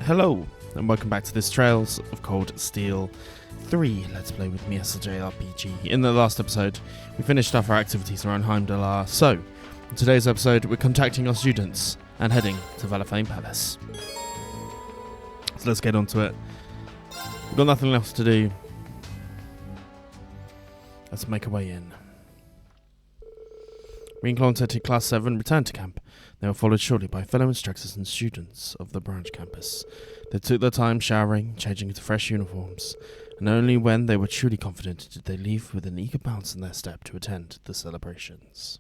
Hello, and welcome back to this Trails of Cold Steel 3 Let's Play with me, SLJ RPG. In the last episode, we finished off our activities around Heimdallar, so in today's episode, we're contacting our students and heading to Valafane Palace. So let's get on to it. We've got nothing else to do. Let's make our way in. Rean Schwarzer, Class VII, returned to camp. They were followed shortly by fellow instructors and students of the branch campus. They took their time showering, changing into fresh uniforms, and only when they were truly confident did they leave with an eager bounce in their step to attend the celebrations.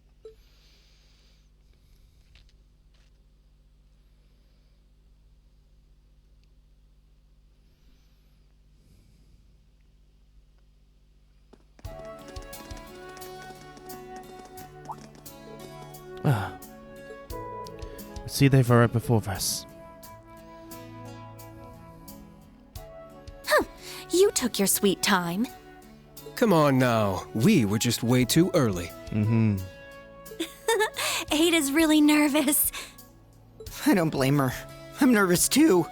See, they've arrived before us. You took your sweet time. Come on now, we were just way too early. Ada's really nervous. I don't blame her. I'm nervous too.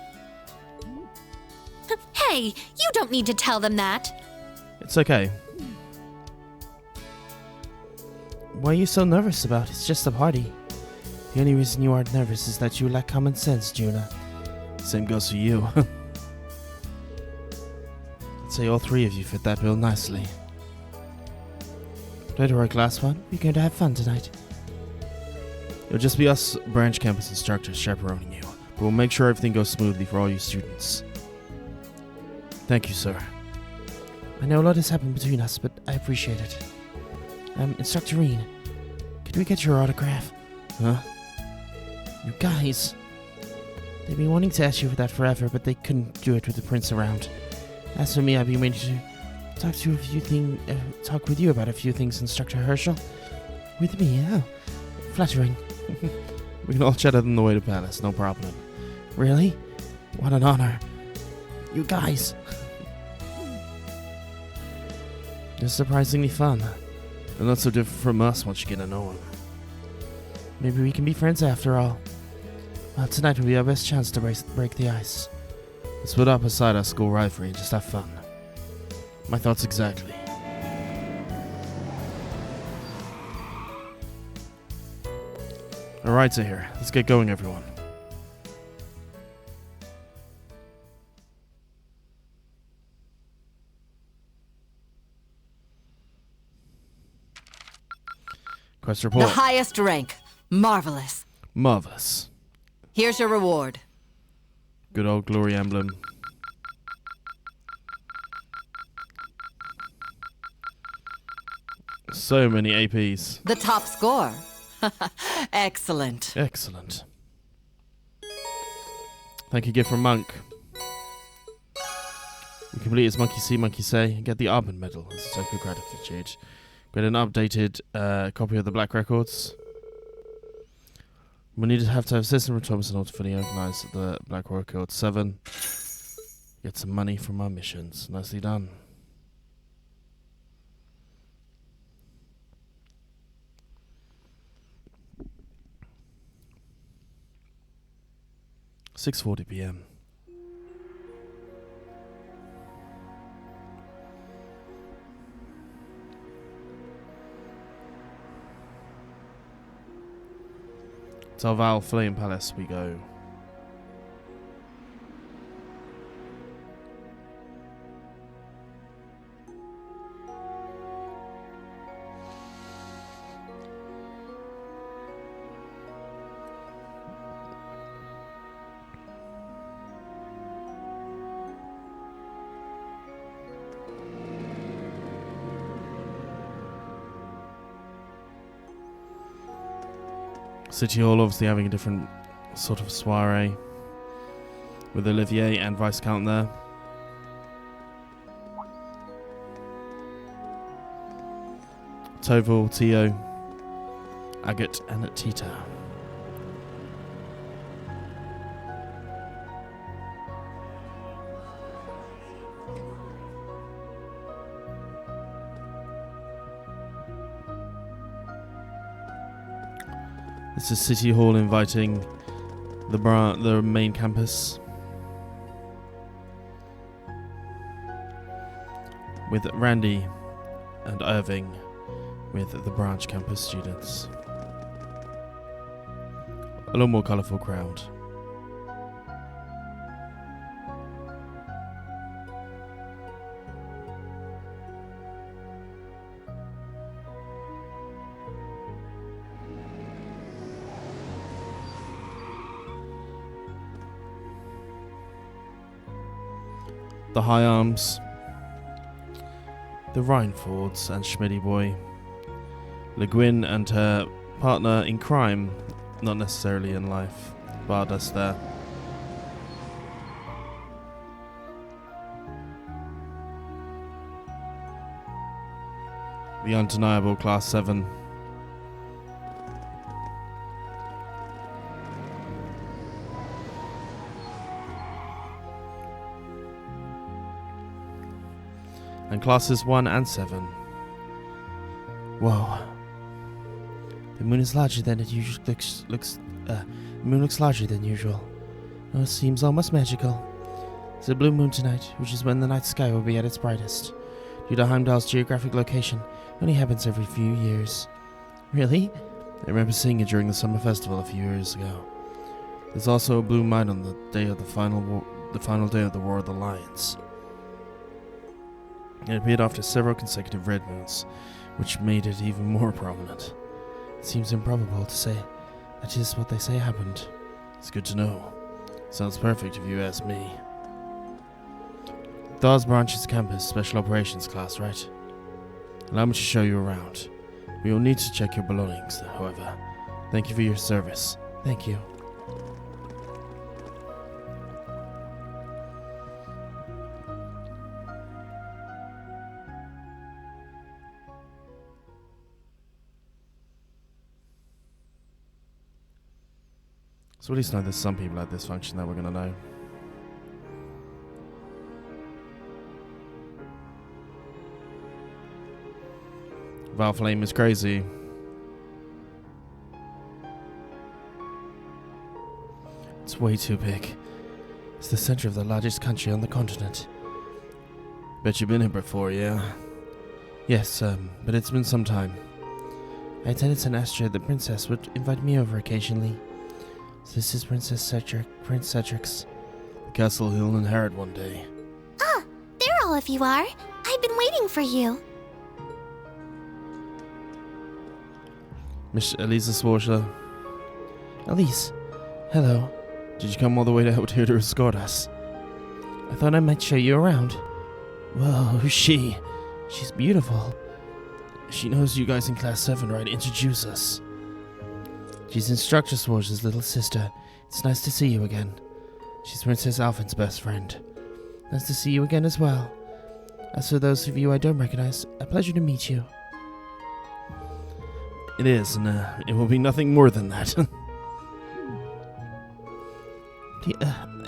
Hey, you don't need to tell them that. It's okay. What are you so nervous about? It's just a party. The only reason you aren't nervous is that you lack common sense, Juna. Same goes for you. I'd say all three of you fit that bill nicely. Don't worry, Class 1. We're going to have fun tonight. It'll just be us branch campus instructors chaperoning you, but we'll make sure everything goes smoothly for all you students. Thank you, sir. I know a lot has happened between us, but I appreciate it. Instructor Rean, could we get your autograph? Huh? You guys. They've been wanting to ask you for that forever, but they couldn't do it with the prince around. As for me, I've been waiting to talk with you about a few things, Instructor Herschel. With me, oh. Flattering. We can all chat on the way to Palace, no problem. Really? What an honor. You guys. You're surprisingly fun. And not so different from us once you get to know him. Maybe we can be friends after all. Well, tonight will be our best chance to break the ice. Let's put up aside our school rivalry and just have fun. My thoughts exactly. Alright, so here. Let's get going, everyone. Quest report. The highest rank. Marvelous. Marvelous. Here's your reward. Good old glory emblem. So many APs. The top score. Excellent. Excellent. Thank you, gift from Monk. We complete his Monkey See, Monkey Say, and get the Arbon Medal as a token of gratitude. Get an updated copy of the Black Records. We need to have system from Thompson to fully organize the Black Record 7. Get some money from our missions. Nicely done. $6:40 p.m. To Valafane Palace we go. City Hall obviously having a different sort of soiree with Olivier and Viscount there. Toval, Tio, Agate and Tita. This is City Hall inviting the main campus. with Randy and Irving with the branch campus students. A little more colourful crowd. The High Arms, the Rhinefords and Schmitty Boy, Le Guin and her partner in crime, not necessarily in life, barred us there. The undeniable Class VII. And classes 1 and 7. Whoa. The moon is larger than it usually the moon looks larger than usual. Oh, it seems almost magical. It's a blue moon tonight, which is when the night sky will be at its brightest. Due to Heimdall's geographic location, it only happens every few years. Really? I remember seeing it during the summer festival a few years ago. There's also a blue moon on the day of the final day of the War of the Lions. It appeared after several consecutive red moons, which made it even more prominent. It seems improbable to say that is what they say happened. It's good to know. Sounds perfect if you ask me. Thors Branch's campus special operations class, right? Allow me to show you around. We will need to check your belongings, however. Thank you for your service. Thank you. So at least know there's some people at this function that we're gonna know. Valflame is crazy. It's way too big. It's the center of the largest country on the continent. Bet you've been here before, yeah? Yes, but it's been some time. I attended St. Astrid. The princess would invite me over occasionally. So this is Prince Cedric's. The castle he'll inherit one day. Ah, there all of you are. I've been waiting for you. Miss Elisa Schwarzer. Elise, hello. Did you come all the way out here to escort us? I thought I might show you around. Whoa, who's she? She's beautiful. She knows you guys in Class 7, right? Introduce us. She's Instructor Schwarzer's little sister. It's nice to see you again. She's Princess Alphen's best friend. Nice to see you again as well. As for those of you I don't recognize, a pleasure to meet you. It is, and it will be nothing more than that.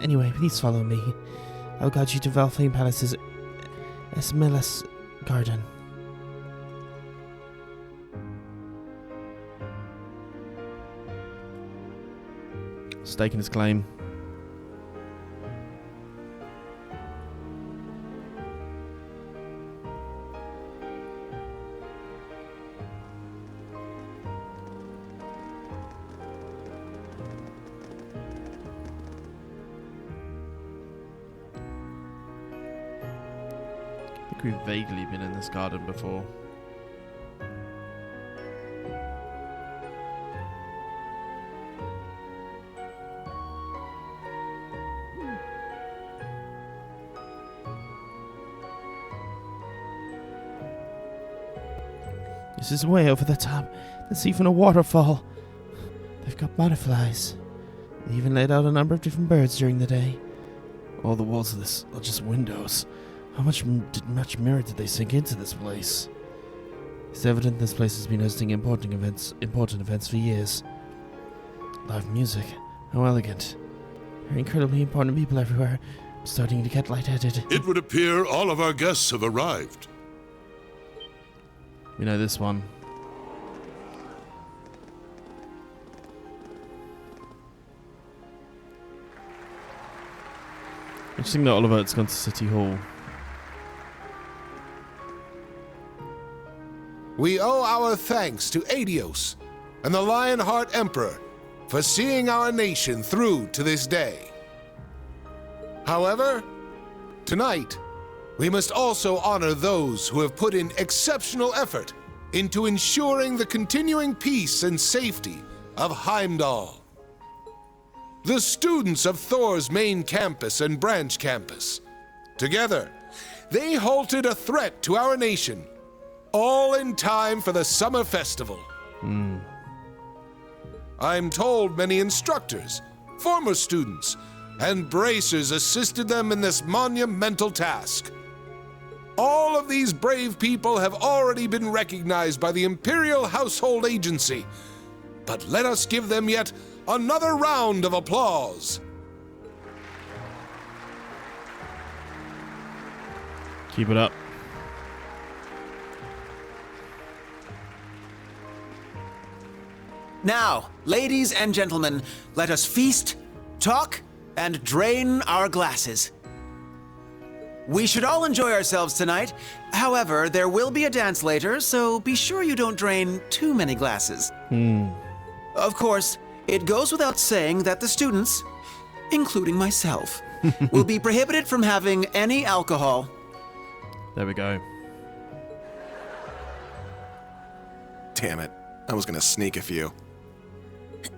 Anyway, please follow me. I'll guide you to Valflame Palace's Esmelas garden. Staking his claim. I think we've vaguely been in this garden before. This is way over the top. There's even a waterfall. They've got butterflies. They even laid out a number of different birds during the day. All the walls of this are just windows. How much mirror did they sink into this place? It's evident this place has been hosting important events for years. Live music. How elegant. There are incredibly important people everywhere. I'm starting to get lightheaded. It would appear all of our guests have arrived. We know this one. Interesting that Oliver's gone to City Hall. We owe our thanks to Adios and the Lionheart Emperor for seeing our nation through to this day. However, tonight, we must also honor those who have put in exceptional effort into ensuring the continuing peace and safety of Heimdall. The students of Thors main campus and branch campus. Together, they halted a threat to our nation, all in time for the summer festival. I'm told many instructors, former students, and bracers assisted them in this monumental task. All of these brave people have already been recognized by the Imperial Household Agency, but let us give them yet another round of applause. Keep it up. Now, ladies and gentlemen, let us feast, talk, and drain our glasses. We should all enjoy ourselves tonight. However, there will be a dance later, so be sure you don't drain too many glasses. Of course, it goes without saying that the students, including myself, will be prohibited from having any alcohol. There we go. Damn it. I was gonna sneak a few.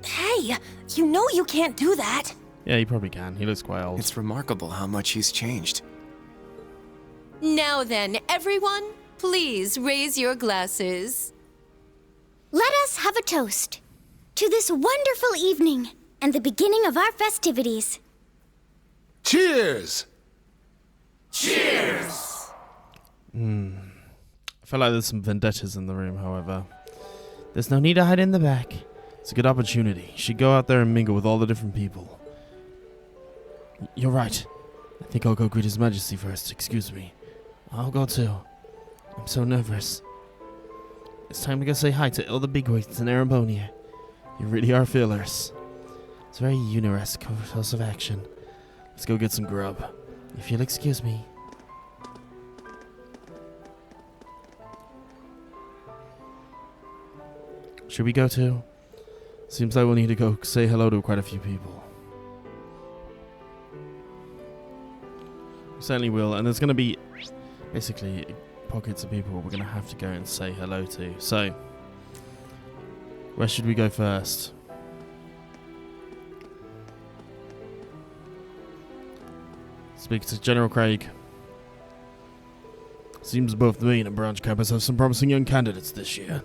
Hey, you know you can't do that. Yeah, he probably can. He looks quite old. It's remarkable how much he's changed. Now then, everyone, please raise your glasses. Let us have a toast to this wonderful evening and the beginning of our festivities. Cheers! I feel like there's some vendettas in the room, however. There's no need to hide in the back. It's a good opportunity. You should go out there and mingle with all the different people. You're right. I think I'll go greet His Majesty first. Excuse me. I'll go too. I'm so nervous. It's time to go say hi to all the bigwigs in Arabonia. You really are feelers. It's a very Uneresque course of action. Let's go get some grub. If you'll excuse me. Should we go too? Seems like we'll need to go say hello to quite a few people. We certainly will, and there's going to be basically pockets of people we're going to have to go and say hello to. So, where should we go first? Speak to General Craig. Seems both me and the branch campus have some promising young candidates this year.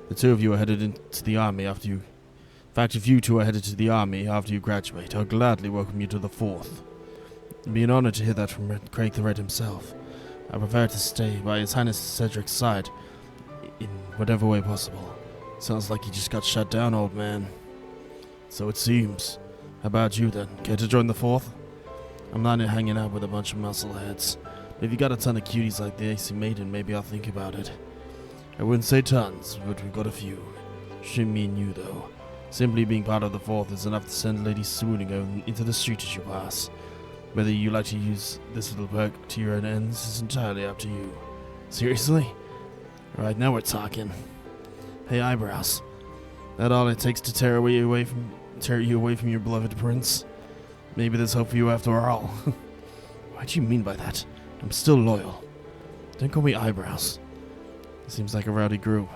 The two of you are headed into the army after you... In fact, if you two are headed to the army after you graduate, I'll gladly welcome you to the 4th. It'd be an honor to hear that from Craig the Red himself. I prefer to stay by His Highness Cedric's side in whatever way possible. Sounds like you just got shut down, old man. So it seems. How about you then? Care to join the 4th? I'm not hanging out with a bunch of muscleheads. But if you got a ton of cuties like the AC Maiden, maybe I'll think about it. I wouldn't say tons, but we've got a few. Shouldn't mean you, though. Simply being part of the 4th is enough to send ladies swooning into the street as you pass. Whether you like to use this little perk to your own ends is entirely up to you. Seriously? Right, now we're talking. Hey, eyebrows. That all it takes to tear you away from your beloved prince? Maybe there's hope for you after all. What do you mean by that? I'm still loyal. Don't call me eyebrows. Seems like a rowdy group.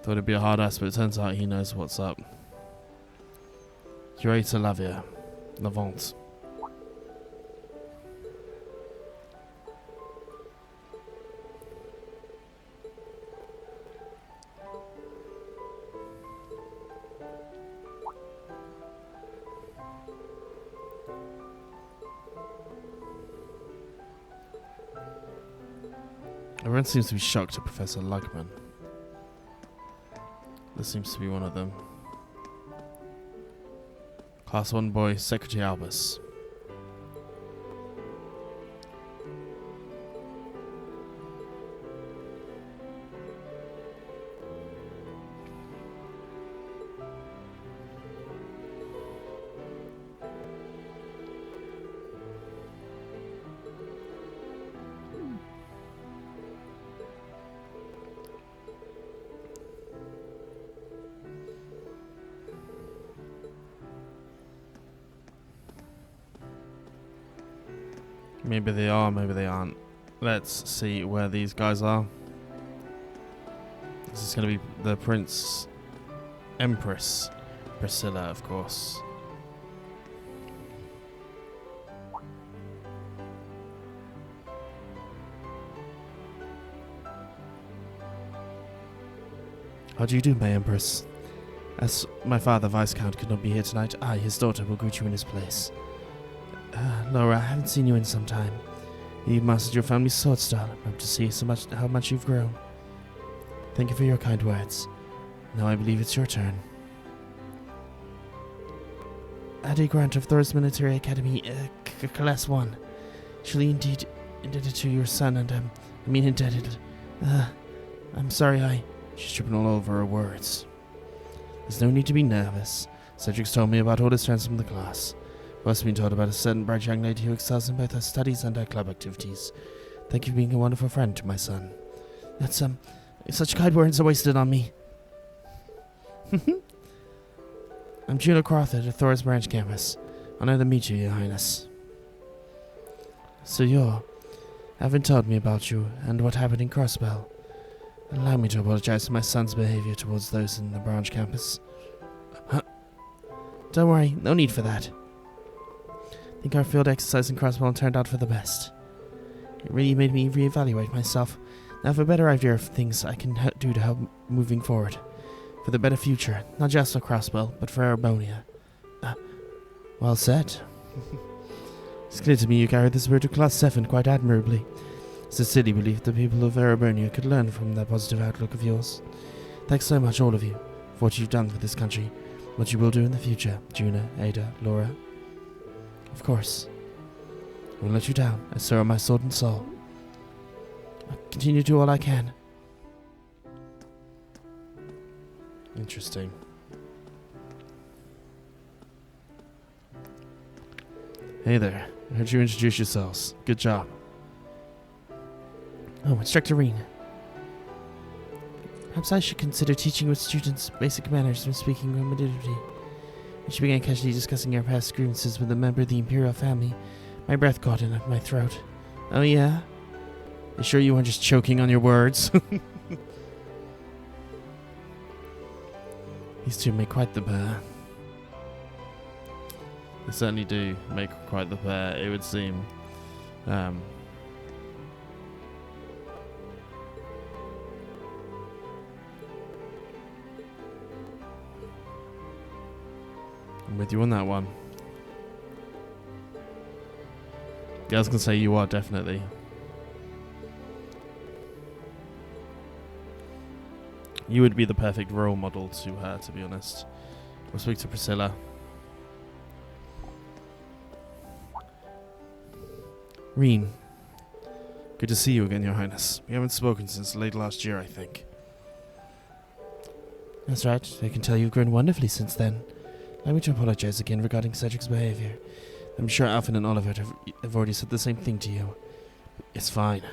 Thought it'd be a hard ass, but it turns out he knows what's up. Curator Lavia. Lavant. Everyone seems to be shocked at Professor Lugman. This seems to be one of them. Class 1 boy, Secretary Albus. Maybe they are, maybe they aren't. Let's see where these guys are. This is going to be the Empress Priscilla, of course. How do you do, my Empress? As my father, Viscount, could not be here tonight, I, his daughter, will greet you in his place. Laura, I haven't seen you in some time. You mastered your family's sword style. I'm proud to see how much you've grown. Thank you for your kind words. Now I believe it's your turn. Addie Grant of Thors Military Academy, Class I. Surely indeed indebted to your son, and indebted. I'm sorry, She's tripping all over her words. There's no need to be nervous. Cedric's told me about all his friends from the class. I've also been told about a certain bright young lady who excels in both her studies and her club activities. Thank you for being a wonderful friend to my son. That's, such kind words are wasted on me. I'm Juno Crawford at Thors Branch Campus. Honored to meet you, Your Highness. So you haven't told me about you and what happened in Crossbell. Allow me to apologize for my son's behavior towards those in the branch campus. Don't worry, no need for that. I think our field exercise in Crossbell turned out for the best. It really made me reevaluate myself. Now I have a better idea of things I can do to help moving forward. For the better future, not just for Crossbell, but for Arabonia. Well said. It's clear to me you carried the spirit of Class VII quite admirably. It's a silly belief the people of Arabonia could learn from that positive outlook of yours. Thanks so much, all of you, for what you've done for this country, what you will do in the future, Juna, Ada, Laura. Of course, I won't let you down, as so are my sword and soul. I'll continue to do all I can. Interesting. Hey there, I heard you introduce yourselves. Good job. Oh, Instructor Rean. Perhaps I should consider teaching with students basic manners when speaking with modernity. When she began casually discussing our past grievances with a member of the Imperial family, my breath caught in my throat. Oh yeah? You sure you weren't just choking on your words? These two make quite the pair. They certainly do make quite the pair, it would seem. I'm with you on that one. Yeah, I was going to say you are, definitely. You would be the perfect role model to her, to be honest. We'll speak to Priscilla. Rean. Good to see you again, Your Highness. We haven't spoken since late last year, I think. That's right. I can tell you've grown wonderfully since then. Allow me to apologize again regarding Cedric's behavior. I'm sure Alvin and Oliver have already said the same thing to you. It's fine.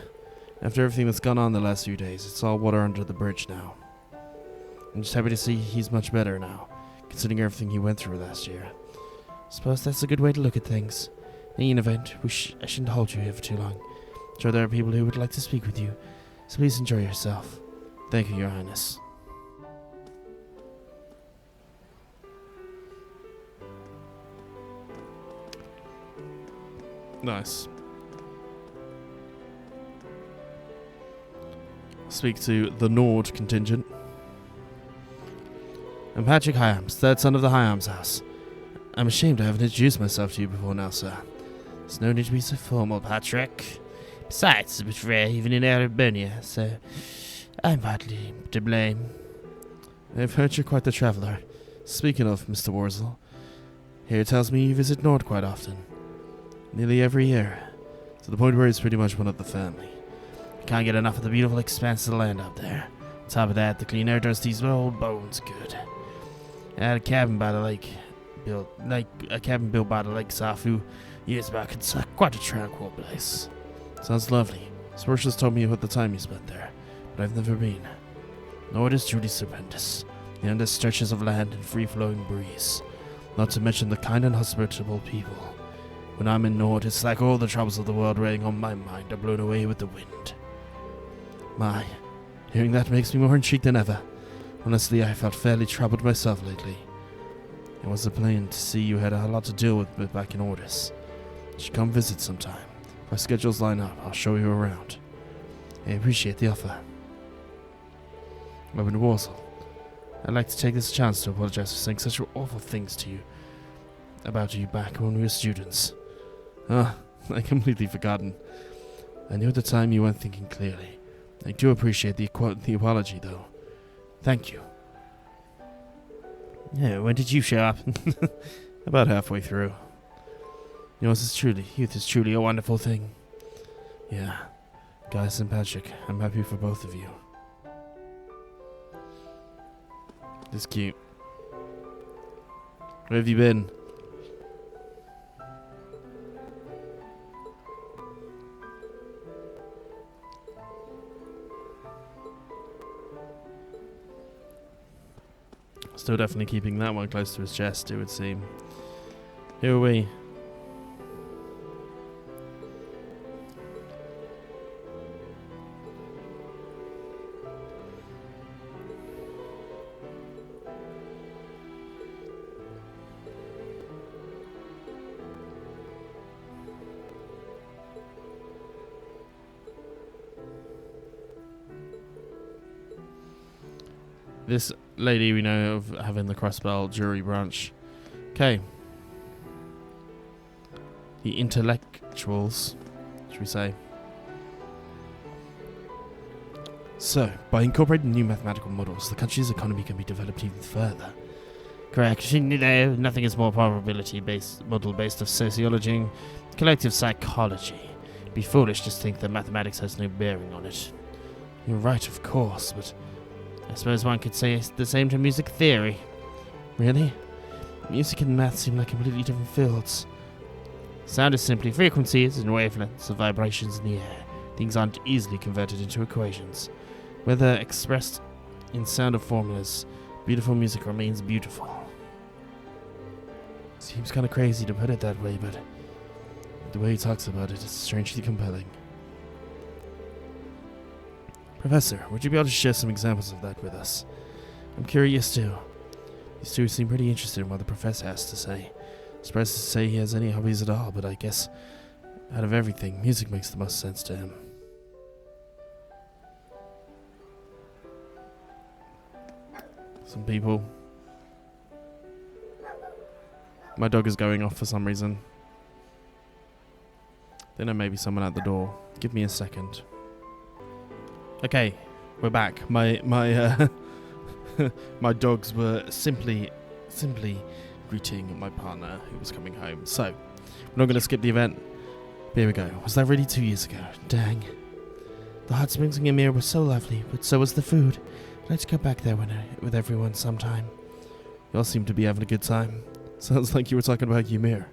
After everything that's gone on the last few days, it's all water under the bridge now. I'm just happy to see he's much better now, considering everything he went through last year. Suppose that's a good way to look at things. In any event, I shouldn't hold you here for too long. I'm sure there are people who would like to speak with you, so please enjoy yourself. Thank you, Your Highness. Nice. Speak to the Nord contingent. I'm Patrick Hyams, third son of the Hyams house. I'm ashamed I haven't introduced myself to you before now, sir. There's no need to be so formal, Patrick. Besides, it's a bit rare even in Arabonia, so I'm partly to blame. I've heard you're quite the traveller. Speaking of, Mr. Worzel, here tells me you visit Nord quite often. Nearly every year, to the point where it's pretty much one of the family. I can't get enough of the beautiful expanse of the land up there. On top of that, the clean air does these old bones good. I had a cabin by the lake, built by the Lake Safu years back. It's quite a tranquil place. Sounds lovely. Sparcius told me about the time you spent there, but I've never been. Nord is truly stupendous. The endless stretches of land and free-flowing breeze, not to mention the kind and hospitable people. When I'm in Nord, it's like all the troubles of the world weighing on my mind are blown away with the wind. My, hearing that makes me more intrigued than ever. Honestly, I felt fairly troubled myself lately. It was plain to see you had a lot to deal with back in Ordis. You should come visit sometime. If our schedules line up, I'll show you around. I appreciate the offer. Robin Warsaw, I'd like to take this chance to apologize for saying such awful things to you about you back when we were students. I completely forgotten. I knew at the time you weren't thinking clearly. I do appreciate the apology, though. Thank you. Yeah, when did you show up? About halfway through. Youth is truly a wonderful thing. Yeah, Gaius and Patrick, I'm happy for both of you. It's cute. Where have you been? Still definitely keeping that one close to his chest, it would seem. Who are we? This lady we know of having the crossbell jury branch. Okay. The intellectuals, should we say. So, by incorporating new mathematical models, the country's economy can be developed even further. Correct. No, nothing is more probability-based model based of sociology and collective psychology. It'd be foolish to think that mathematics has no bearing on it. You're right, of course, but I suppose one could say the same to music theory. Really? Music and math seem like completely different fields. Sound is simply frequencies and wavelengths of vibrations in the air. Things aren't easily converted into equations. Whether expressed in sound or formulas, beautiful music remains beautiful. Seems kind of crazy to put it that way, but the way he talks about it is strangely compelling. Professor, would you be able to share some examples of that with us? I'm curious too. These two seem pretty interested in what the professor has to say. Surprised to say he has any hobbies at all, but I guess out of everything, music makes the most sense to him. Some people. My dog is going off for some reason. Then there may be someone at the door. Give me a second. Okay, we're back. My my dogs were simply greeting my partner who was coming home. So, we're not going to skip the event. Here we go. Was that really 2 years ago? Dang. The hot springs in Ymir were so lovely, but so was the food. I'd like to go back there with everyone sometime. You all seem to be having a good time. Sounds like you were talking about Ymir.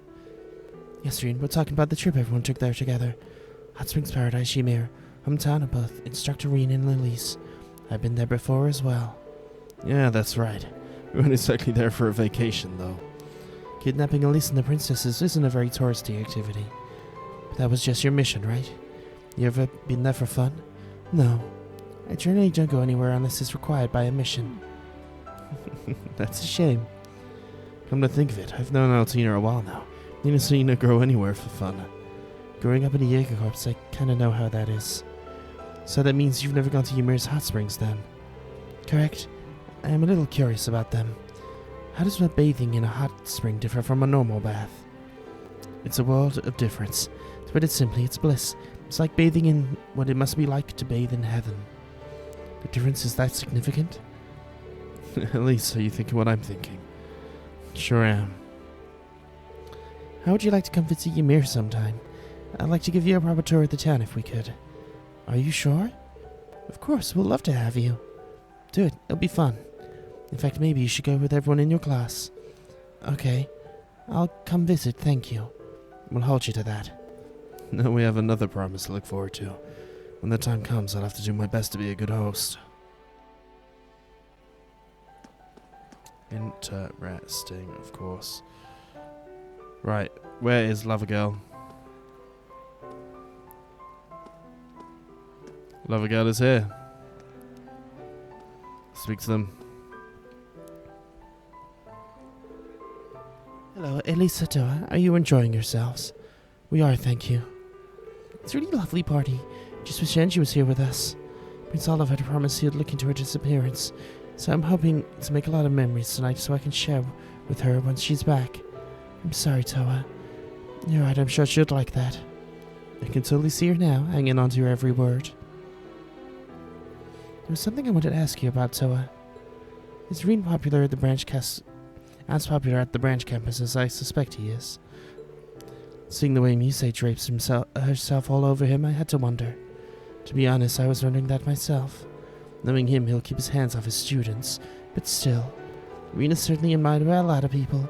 Yes, Rean, we're talking about the trip everyone took there together. Hot Springs Paradise, Ymir. Hometown of both Instructor Rean and Lily's. I've been there before as well. Yeah, that's right. We weren't exactly there for a vacation, though. Kidnapping Elise and the princesses isn't a very touristy activity. But that was just your mission, right? You ever been there for fun? No. I generally don't go anywhere unless it's required by a mission. That's a shame. Come to think of it, I've known Altina a while now. Never seen her go anywhere for fun. Growing up in the Jaeger Corps, I kinda know how that is. So that means you've never gone to Ymir's hot springs then? Correct. I am a little curious about them. How does bathing in a hot spring differ from a normal bath? It's a world of difference. To put it simply, it's bliss. It's like bathing in what it must be like to bathe in heaven. The difference is that significant? At least, are you thinking what I'm thinking? Sure am. How would you like to come visit Ymir sometime? I'd like to give you a proper tour of the town if we could. Are you sure? Of course, we'll love to have you. Do it, it'll be fun. In fact, maybe you should go with everyone in your class. Okay, I'll come visit, thank you. We'll hold you to that. Now we have another promise to look forward to. When the time comes, I'll have to do my best to be a good host. Interesting, of course. Right, where is Lover Girl? Lover Girl is here. Speak to them. Hello, Elisa Toa. Are you enjoying yourselves? We are, thank you. It's a really lovely party. Just wish Angie was here with us. Prince Oliver had promised he'd look into her disappearance, so I'm hoping to make a lot of memories tonight so I can share with her once she's back. I'm sorry, Toa. You're right, I'm sure she'd like that. I can totally see her now, hanging on to your every word. There was something I wanted to ask you about, Toa. Is Rean popular at the branch as popular at the branch campus as I suspect he is? Seeing the way Musei drapes herself all over him, I had to wonder. To be honest, I was wondering that myself. Knowing him, he'll keep his hands off his students, but still, Rean is certainly admired by a lot of people,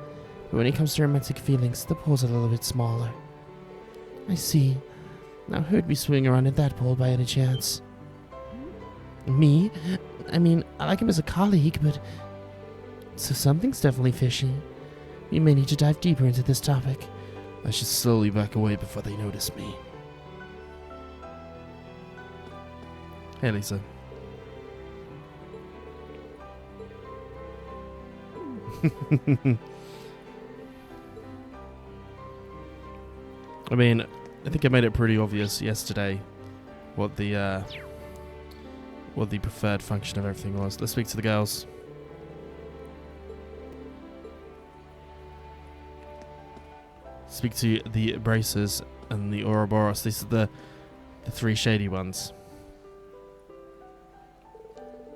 but when it comes to romantic feelings, the pool's a little bit smaller. I see. Now who'd be swinging around in that pool by any chance? Me? I mean, I like him as a colleague, but... So something's definitely fishy. We may need to dive deeper into this topic. I should slowly back away before they notice me. Hey, Lisa. I mean, I think I made it pretty obvious yesterday what the preferred function of everything was. Let's speak to the girls. Speak to the Bracers and the Ouroboros. These are the three shady ones.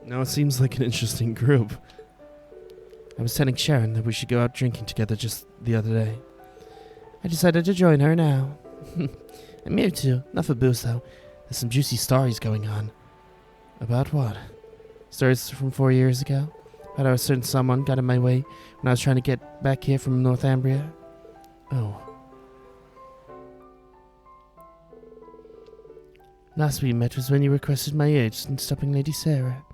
Now it seems like an interesting group. I was telling Sharon that we should go out drinking together just the other day. I decided to join her now. I'm here too, not for booze though. There's some juicy stories going on. About what? Stories from 4 years ago? About how a certain someone got in my way when I was trying to get back here from Northumbria? Oh. Last we met was when you requested my aid in stopping Lady Sarah.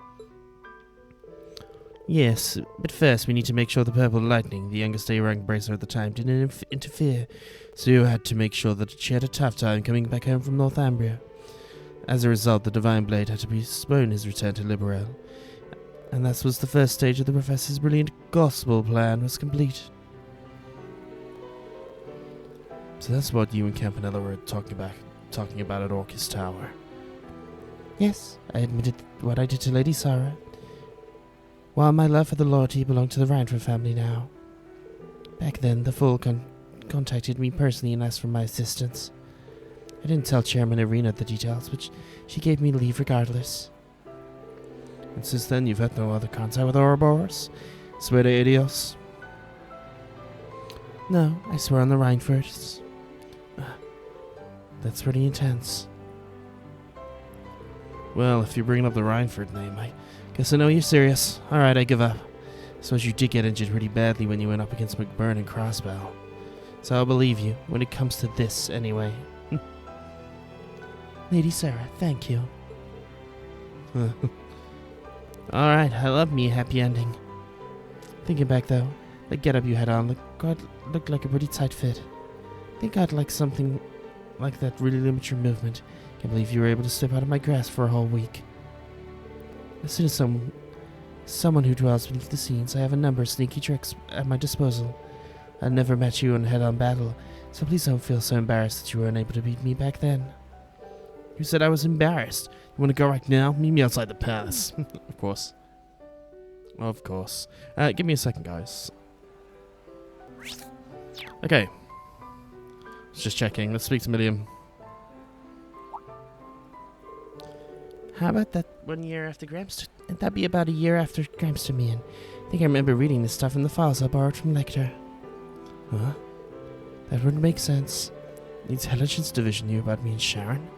Yes, but first we need to make sure the Purple Lightning, the youngest A-rank bracer at the time, didn't interfere, so you had to make sure that she had a tough time coming back home from Northumbria. As a result, the Divine Blade had to postpone his return to Liberale, and that was the first stage of the Professor's brilliant gospel plan was complete. So that's what you and Campanella were talking about at Orcus Tower. Yes, I admitted what I did to Lady Sarah. While my love for the loyalty belonged to the Reinford family now. Back then, the Fool contacted me personally and asked for my assistance. I didn't tell Chairman Irina the details, but she gave me leave regardless. And since then, you've had no other contact with Ouroboros? Swear to Idios? No, I swear on the Reinfords. That's pretty intense. Well, if you're bringing up the Reinford name, I guess I know you're serious. Alright, I give up. Suppose you did get injured pretty badly when you went up against McBurn and Crossbow. So I'll believe you, when it comes to this, anyway. Lady Sarah, thank you. Alright, I love me a happy ending. Thinking back though, the getup you had on looked like a pretty tight fit. I think I'd like something like that really immature movement. Can't believe you were able to slip out of my grasp for a whole week. As soon as someone who dwells beneath the scenes, I have a number of sneaky tricks at my disposal. I never met you in head-on battle, so please don't feel so embarrassed that you were unable to beat me back then. You said I was embarrassed. You want to go right now? Meet me outside the palace. Of course. Of course. Give me a second, guys. Okay. Just checking. Let's speak to Milliam. How about that 1 year after Gramps? That'd be about a year after Gramps to me, and I think I remember reading this stuff in the files I borrowed from Lecter. Huh? That wouldn't make sense. The intelligence division knew about me and Sharon?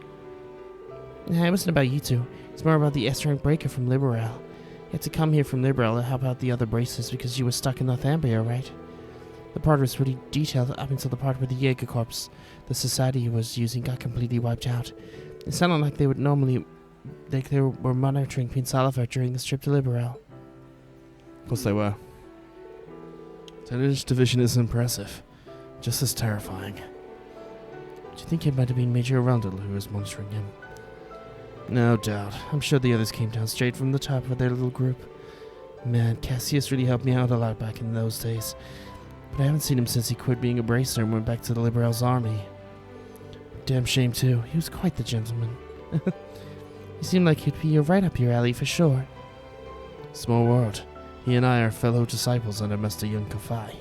Nah, it wasn't about you two. It's more about the S-rank breaker from Liberale. You had to come here from Liberale to help out the other braces because you were stuck in Northumbria, right? The part was pretty detailed up until the part where the Jaeger Corps the society was using got completely wiped out. It sounded like they were monitoring Prince Oliver during this trip to Liberale. Of course they were. Intelligence division is impressive. Just as terrifying. Do you think it might have been Major Arundel who was monitoring him? No doubt. I'm sure the others came down straight from the top of their little group. Man, Cassius really helped me out a lot back in those days. But I haven't seen him since he quit being a bracer and went back to the Liberals' army. Damn shame, too. He was quite the gentleman. He seemed like he'd be right up your alley for sure. Small world. He and I are fellow disciples under Master Young Kafai.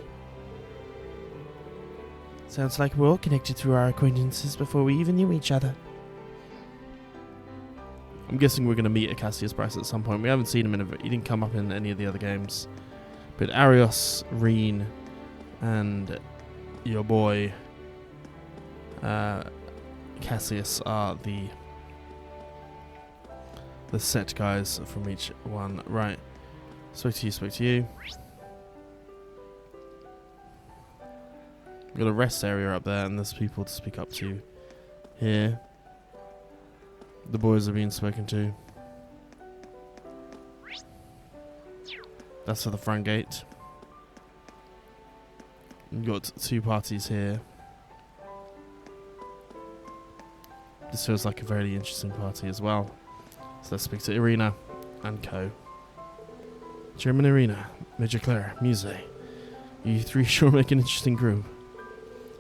Sounds like we're all connected through our acquaintances before we even knew each other. I'm guessing we're going to meet a Cassius Bryce at some point. We haven't seen him he didn't come up in any of the other games. But Arios, Rean, and your boy Cassius are the set guys from each one. Right. Speak to you. We've got a rest area up there, and there's people to speak up to here. The boys are being spoken to. That's for the front gate. We've got two parties here. This feels like a very interesting party as well. So let's speak to Irina and co. Chairman Irina, Major Claire, Muse. You three sure make an interesting group.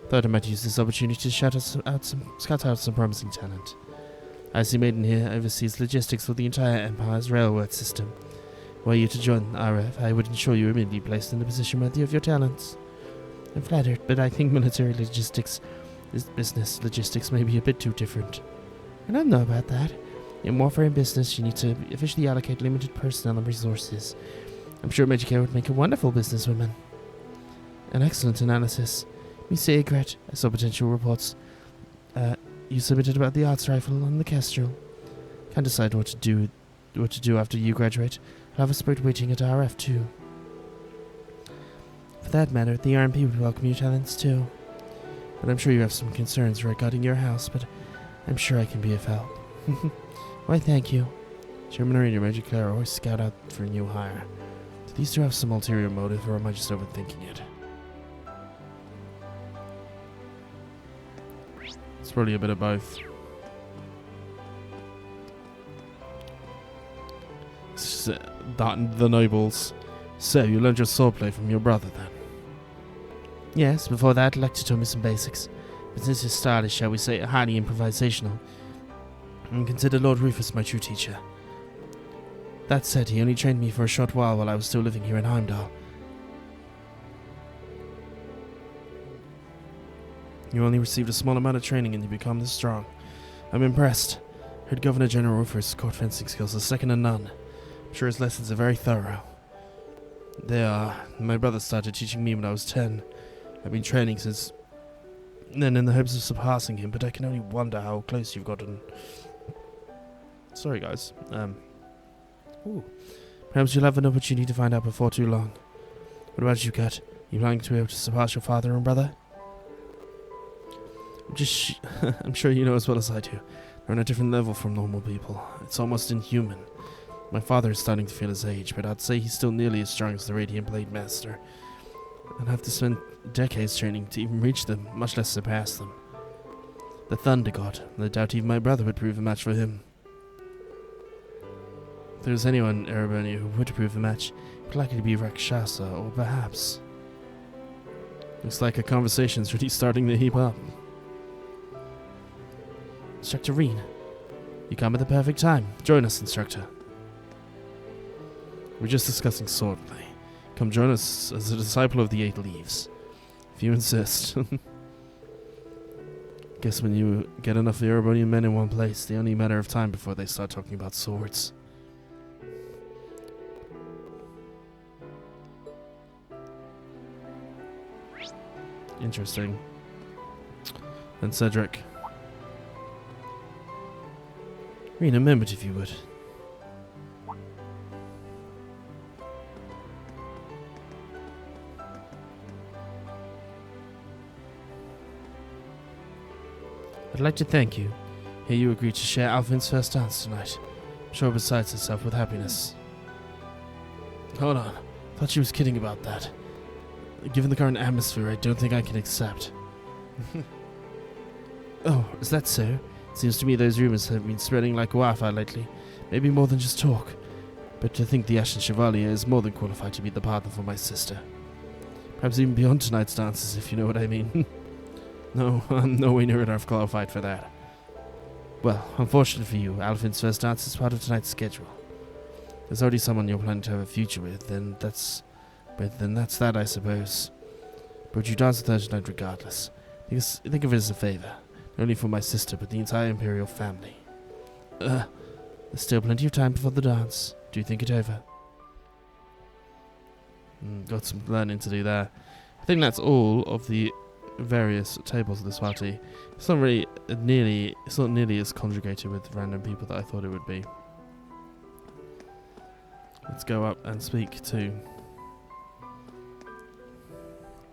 Thought I might use this opportunity to scout out some promising talent. I see Maiden here oversees logistics for the entire Empire's railroad system. Were you to join the RF, I would ensure you immediately placed in a position worthy of your talents. I'm flattered, but I think military logistics is business logistics may be a bit too different. I don't know about that. In warfare and business, you need to officially allocate limited personnel and resources. I'm sure Major Claire would make a wonderful businesswoman. An excellent analysis. Miss Egret, I saw potential reports you submitted about the arts rifle and the Kestrel. Can't decide what to do after you graduate. I'll have a spurt waiting at RF too. For that matter, the RMP would welcome your talents too. But I'm sure you have some concerns regarding your house, but I'm sure I can be of help. Why, thank you. Chairman and Major Claire always scout out for a new hire. Do these two have some ulterior motive, or am I just overthinking it? It's probably a bit of both. The nobles. So, you learned your swordplay from your brother, then? Yes, before that, Lecter taught me some basics. But since his style is, shall we say, highly improvisational, I consider Lord Rufus my true teacher. That said, he only trained me for a short while I was still living here in Heimdall. You only received a small amount of training and you become this strong. I'm impressed. Heard Governor General Rufus' court fencing skills are second to none. I'm sure his lessons are very thorough. They are. My brother started teaching me when I was 10. I've been training since then in the hopes of surpassing him, but I can only wonder how close you've gotten. Sorry, guys. Perhaps you'll have an opportunity to find out before too long. What about you, Kat? You planning to be able to surpass your father and brother? I'm sure you know as well as I do. They're on a different level from normal people. It's almost inhuman. My father is starting to feel his age, but I'd say he's still nearly as strong as the Radiant Blade Master. I'd have to spend decades training to even reach them, much less surpass them. The Thunder God. I doubt even my brother would prove a match for him. If there was anyone in Erebania who would prove a match, it would likely be Rakshasa, or perhaps... Looks like a conversation's really starting to heap up. Instructor Rean, you come at the perfect time. Join us, Instructor. We're just discussing swordplay. Come join us as a disciple of the Eight Leaves. If you insist. Guess when you get enough Erebonian men in one place, the only matter of time before they start talking about swords. Interesting. And Cedric. Read a moment if you would. I'd like to thank you. Here you agreed to share Alvin's first dance tonight. I'm sure besides herself with happiness. Hold on. Thought she was kidding about that. Given the current atmosphere, I don't think I can accept. Oh, is that so? Seems to me those rumors have been spreading like wildfire lately. Maybe more than just talk. But to think the Ashen Chevalier is more than qualified to be the partner for my sister. Perhaps even beyond tonight's dances, if you know what I mean. No, I'm nowhere near enough qualified for that. Well, unfortunately for you, Alvin's first dance is part of tonight's schedule. There's already someone you're planning to have a future with, then that's that, I suppose. But you dance with her tonight regardless. Think of it as a favor. Not only for my sister, but the entire Imperial family. There's still plenty of time before the dance. Do you think it over? Got some learning to do there. I think that's all of the various tables of this party. It's not nearly as conjugated with random people that I thought it would be. Let's go up and speak to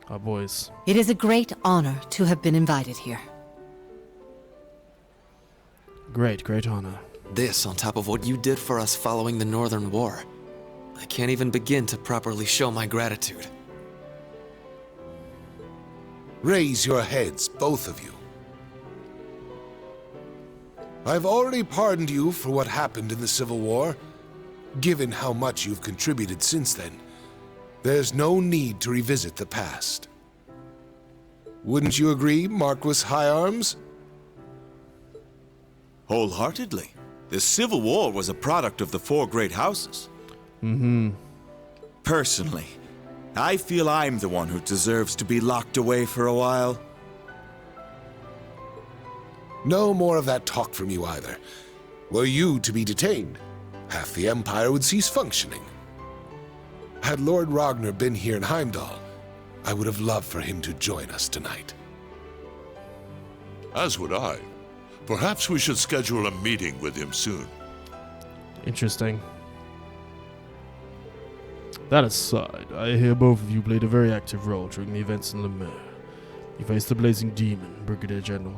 our boys. It is a great honor to have been invited here. Great honor. This on top of what you did for us following the Northern War. I can't even begin to properly show my gratitude. Raise your heads, both of you. I've already pardoned you for what happened in the Civil War. Given how much you've contributed since then, there's no need to revisit the past. Wouldn't you agree, Marquis High Arms? Wholeheartedly. The Civil War was a product of the four great houses. Personally, I feel I'm the one who deserves to be locked away for a while. No more of that talk from you either. Were you to be detained, half the Empire would cease functioning. Had Lord Ragnar been here in Heimdall, I would have loved for him to join us tonight. As would I. Perhaps we should schedule a meeting with him soon. Interesting. That aside, I hear both of you played a very active role during the events in Le Mans. You faced the Blazing Demon, Brigadier General,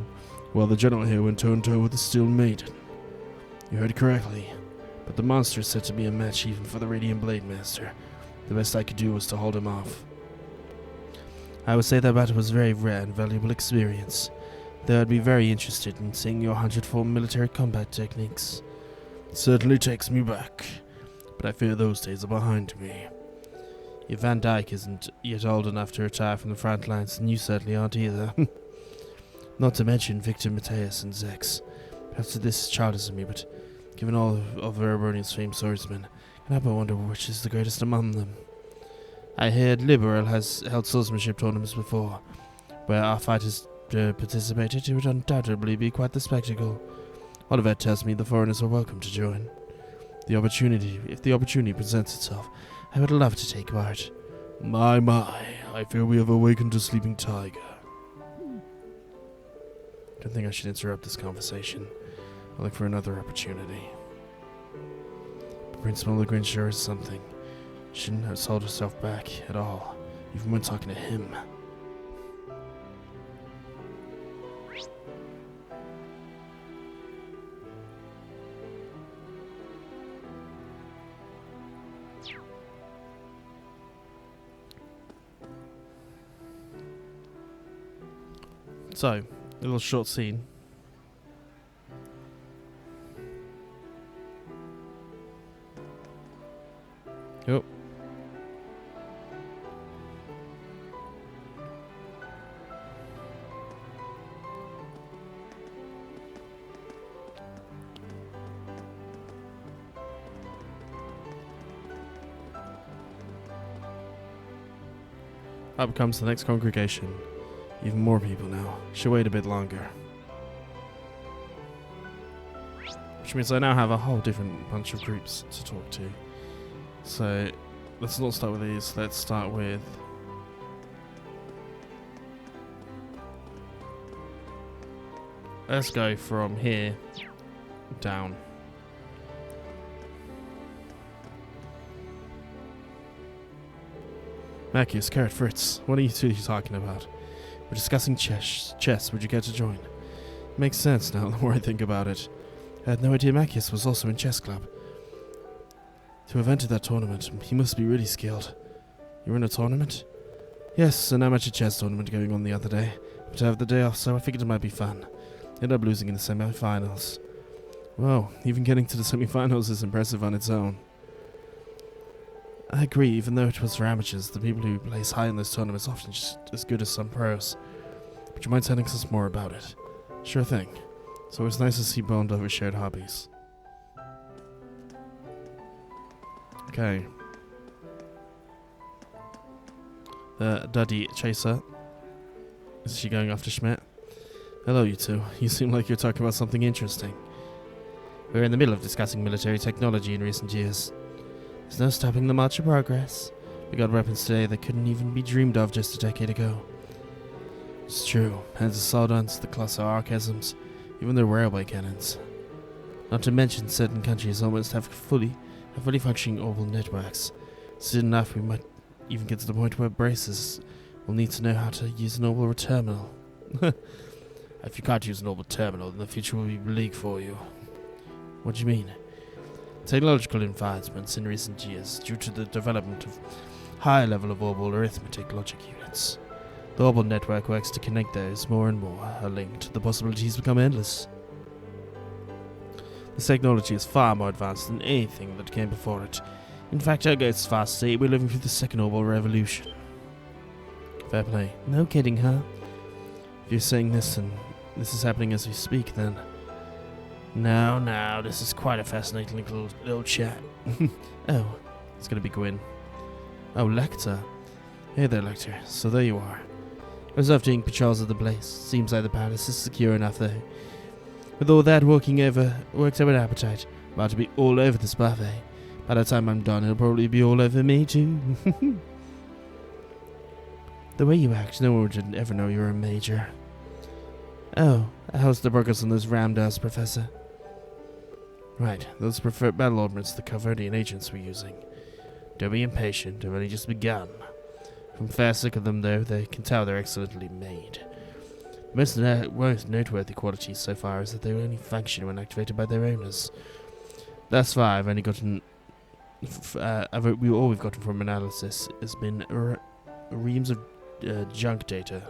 while the General here went toe-to-toe with the Steel Maiden. You heard correctly, but the monster is said to be a match even for the Radiant Blade Master. The best I could do was to hold him off. I would say that battle was a very rare and valuable experience, though I'd be very interested in seeing your 104 military combat techniques. It certainly takes me back, but I fear those days are behind me. If Van Dyke isn't yet old enough to retire from the front lines, then you certainly aren't either. Not to mention Victor Mateus and Zex. Perhaps this is childish of me, but given all of Erebonian's famed swordsmen, can I but wonder which is the greatest among them? I heard Liberal has held swordsmanship tournaments before, where our fighters participated. It would undoubtedly be quite the spectacle. Oliver tells me the foreigners are welcome to join. If the opportunity presents itself, I would love to take part. My, I feel we have awakened a sleeping tiger. Don't think I should interrupt this conversation. I'll look for another opportunity. But Principal Legrin sure is something. Shouldn't have sold herself back at all, even when talking to him. So, a little short scene. Yep. Up comes the next congregation. Even more people now. Should wait a bit longer. Which means I now have a whole different bunch of groups to talk to. So, let's not start with these. Let's start with... Let's go from here down. Macius, Carrot, Fritz, what are you two talking about? We're discussing chess. Would you care to join? Makes sense now, the more I think about it. I had no idea Macius was also in chess club. To have entered that tournament, he must be really skilled. You were in a tournament? Yes, an amateur chess tournament going on the other day. But I have the day off, so I figured it might be fun. Ended up losing in the semi-finals. Whoa, even getting to the semi-finals is impressive on its own. I agree, even though it was for amateurs, the people who place high in those tournaments are often just as good as some pros. Would you mind telling us more about it? Sure thing. It's always nice to see bond over shared hobbies. Okay. The Duddy Chaser. Is she going after Schmidt? Hello, you two. You seem like you're talking about something interesting. We're in the middle of discussing military technology in recent years. There's no stopping the march of progress. We got weapons today that couldn't even be dreamed of just a decade ago. It's true. Hands of Sawdons, the cluster archasms, even the railway cannons. Not to mention certain countries almost have fully functioning orbital networks. Soon enough, we might even get to the point where braces will need to know how to use an orbital terminal. If you can't use an orbital terminal, then the future will be bleak for you. What do you mean? Technological advancements in recent years due to the development of higher level of orbital arithmetic logic units. The orbital network works to connect those more and more. A link to the possibilities become endless. This technology is far more advanced than anything that came before it. In fact, I'll go as far as to say we're living through the second orbital revolution. Fair play. No kidding, huh? If you're saying this and this is happening as we speak, then... No, this is quite a fascinating little chat. Oh, it's gonna be Gwyn. Oh, Lecter. Hey there, Lecter. So there you are. I was off doing patrols of the place. Seems like the palace is secure enough, though. With all that worked up an appetite. About to be all over this buffet. By the time I'm done, it'll probably be all over me, too. The way you act, no one would ever know you're a major. Oh, how's the burgers on those ramdas, Professor? Right, those preferred battle ordnance the Calverdian agents were using. Don't be impatient, they've only just begun. From a fast look at them, though, they can tell they're excellently made. The most noteworthy qualities so far is that they only function when activated by their owners. Thus far, I've only gotten... all we've gotten from analysis has been reams of junk data.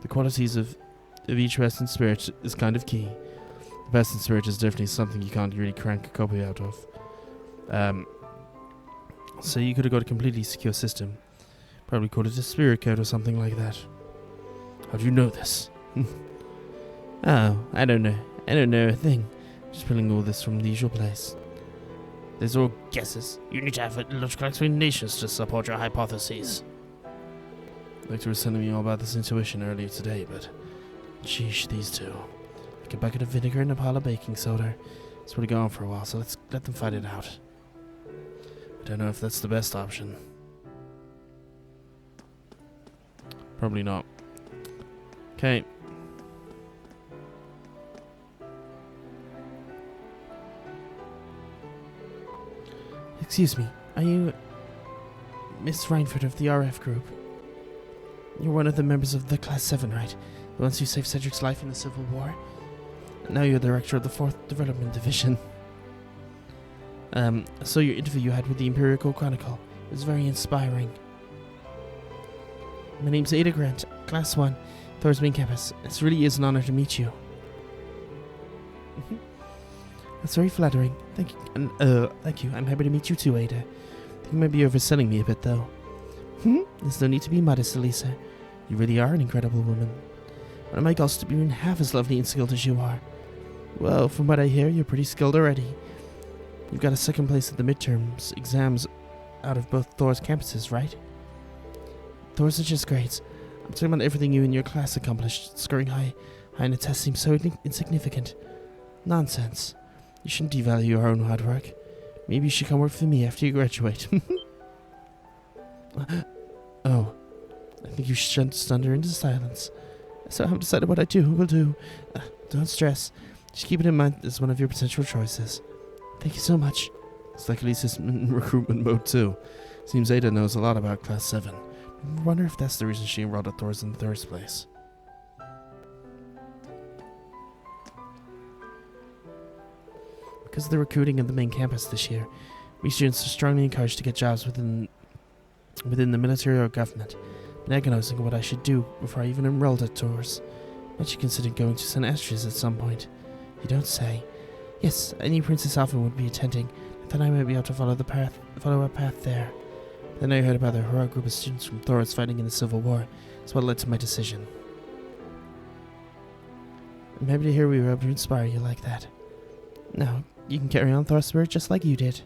The qualities of each resting spirit is kind of key. The resting spirit is definitely something you can't really crank a copy out of. So you could have got a completely secure system. Probably called it a spirit code or something like that. How do you know this? Oh, I don't know. I don't know a thing. Just pulling all this from the usual place. These are all guesses. You need to have logical explanations to support your hypotheses. Lecter was telling me all about this intuition earlier today, but... Sheesh, these two. Like a bucket of vinegar and a pile of baking soda. It's already gone for a while, so let's let them fight it out. I don't know if that's the best option. Probably not. Okay. Excuse me, are you Miss Reinford of the RF group? You're one of the members of the Class VII, right? The ones who saved Cedric's life in the Civil War? Now you're the director of the 4th Development Division. I saw your interview you had with the Empirical Chronicle. It was very inspiring. My name's Ada Grant, Class 1, Thors main campus. It really is an honor to meet you. That's very flattering. Thank you. Thank you. I'm happy to meet you too, Ada. I think you might be overselling me a bit, though. There's no need to be modest, Elisa. You really are an incredible woman. One of my goals to be even half as lovely and skilled as you are. Well, from what I hear, you're pretty skilled already. You've got a second place at the midterms exams out of both Thors campuses, right? Thors are just grades. I'm talking about everything you and your class accomplished. Scoring high in a test seems so insignificant. Nonsense. You shouldn't devalue your own hard work. Maybe you should come work for me after you graduate. Oh, I think you should stunder into silence. So I haven't decided what I will do. Don't stress. Just keep it in mind as one of your potential choices. Thank you so much. It's like Elisa's in recruitment mode too. Seems Ada knows a lot about Class VII. I wonder if that's the reason she enrolled at Thors in the first place. Because of the recruiting at the main campus this year, We students are strongly encouraged to get jobs within the military or government. Been agonizing what I should do before I even enrolled at Thors. Might you consider going to St. Esther's at some point? You don't say. Yes, I knew Princess Alpha would be attending. I thought I might be able to follow a path there. Then I heard about the heroic group of students from Thors fighting in the Civil War. That's what led to my decision. I'm happy to hear we were able to inspire you like that. Now, you can carry on Thors spirit just like you did.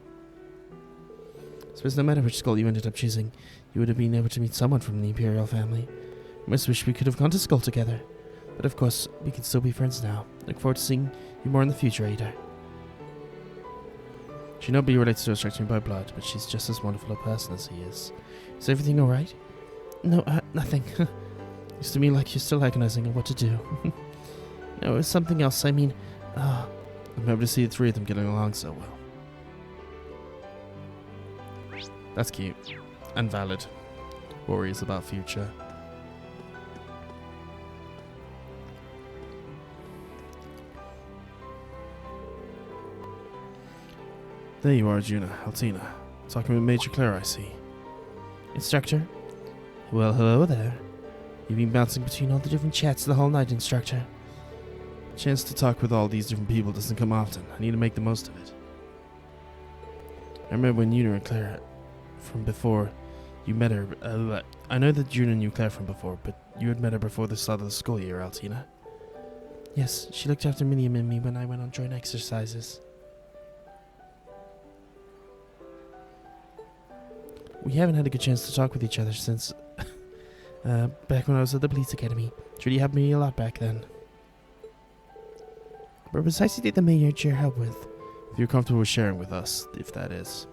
I suppose no matter which school you ended up choosing, you would have been able to meet someone from the Imperial family. I most wish we could have gone to school together. But of course, we can still be friends now. Look forward to seeing you more in the future, Ada. She may not be related to Instructor by blood, but she's just as wonderful a person as he is. Is everything alright? No, nothing. Used to me like you're still agonizing on what to do. No, it's something else. I mean, I'm happy to see the three of them getting along so well. That's cute. And valid. Worries about future. There you are, Juna, Altina. Talking with Major Claire, I see. Instructor? Well, hello there. You've been bouncing between all the different chats the whole night, Instructor. A chance to talk with all these different people doesn't come often. I need to make the most of it. I remember when Juna and Claire from before you met her. I know that Juna knew Claire from before, but you had met her before the start of the school year, Altina. Yes, she looked after Minium and me when I went on joint exercises. We haven't had a good chance to talk with each other since back when I was at the police academy. Trudy helped me a lot back then. But precisely did the major help with? If you're comfortable with sharing with us, if that is.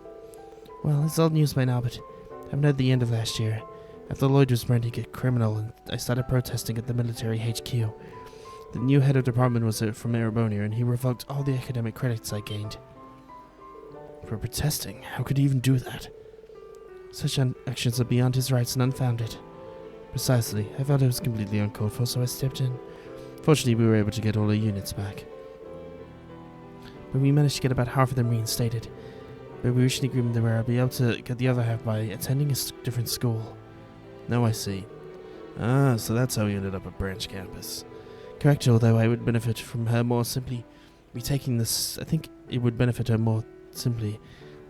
Well, it's old news by now, but I haven't heard the end of last year. After Lloyd was branded a criminal and I started protesting at the military HQ. The new head of department was from Erebonia and he revoked all the academic credits I gained. For protesting? How could he even do that? Such actions are beyond his rights and unfounded. Precisely. I felt it was completely uncalled for, so I stepped in. Fortunately, we were able to get all our units back. But we managed to get about half of them reinstated. But we reached an agreement where I'll be able to get the other half by attending a different school. Now I see. Ah, so that's how you ended up at Branch Campus. Correct, although I would benefit from her more simply retaking this. I think it would benefit her more simply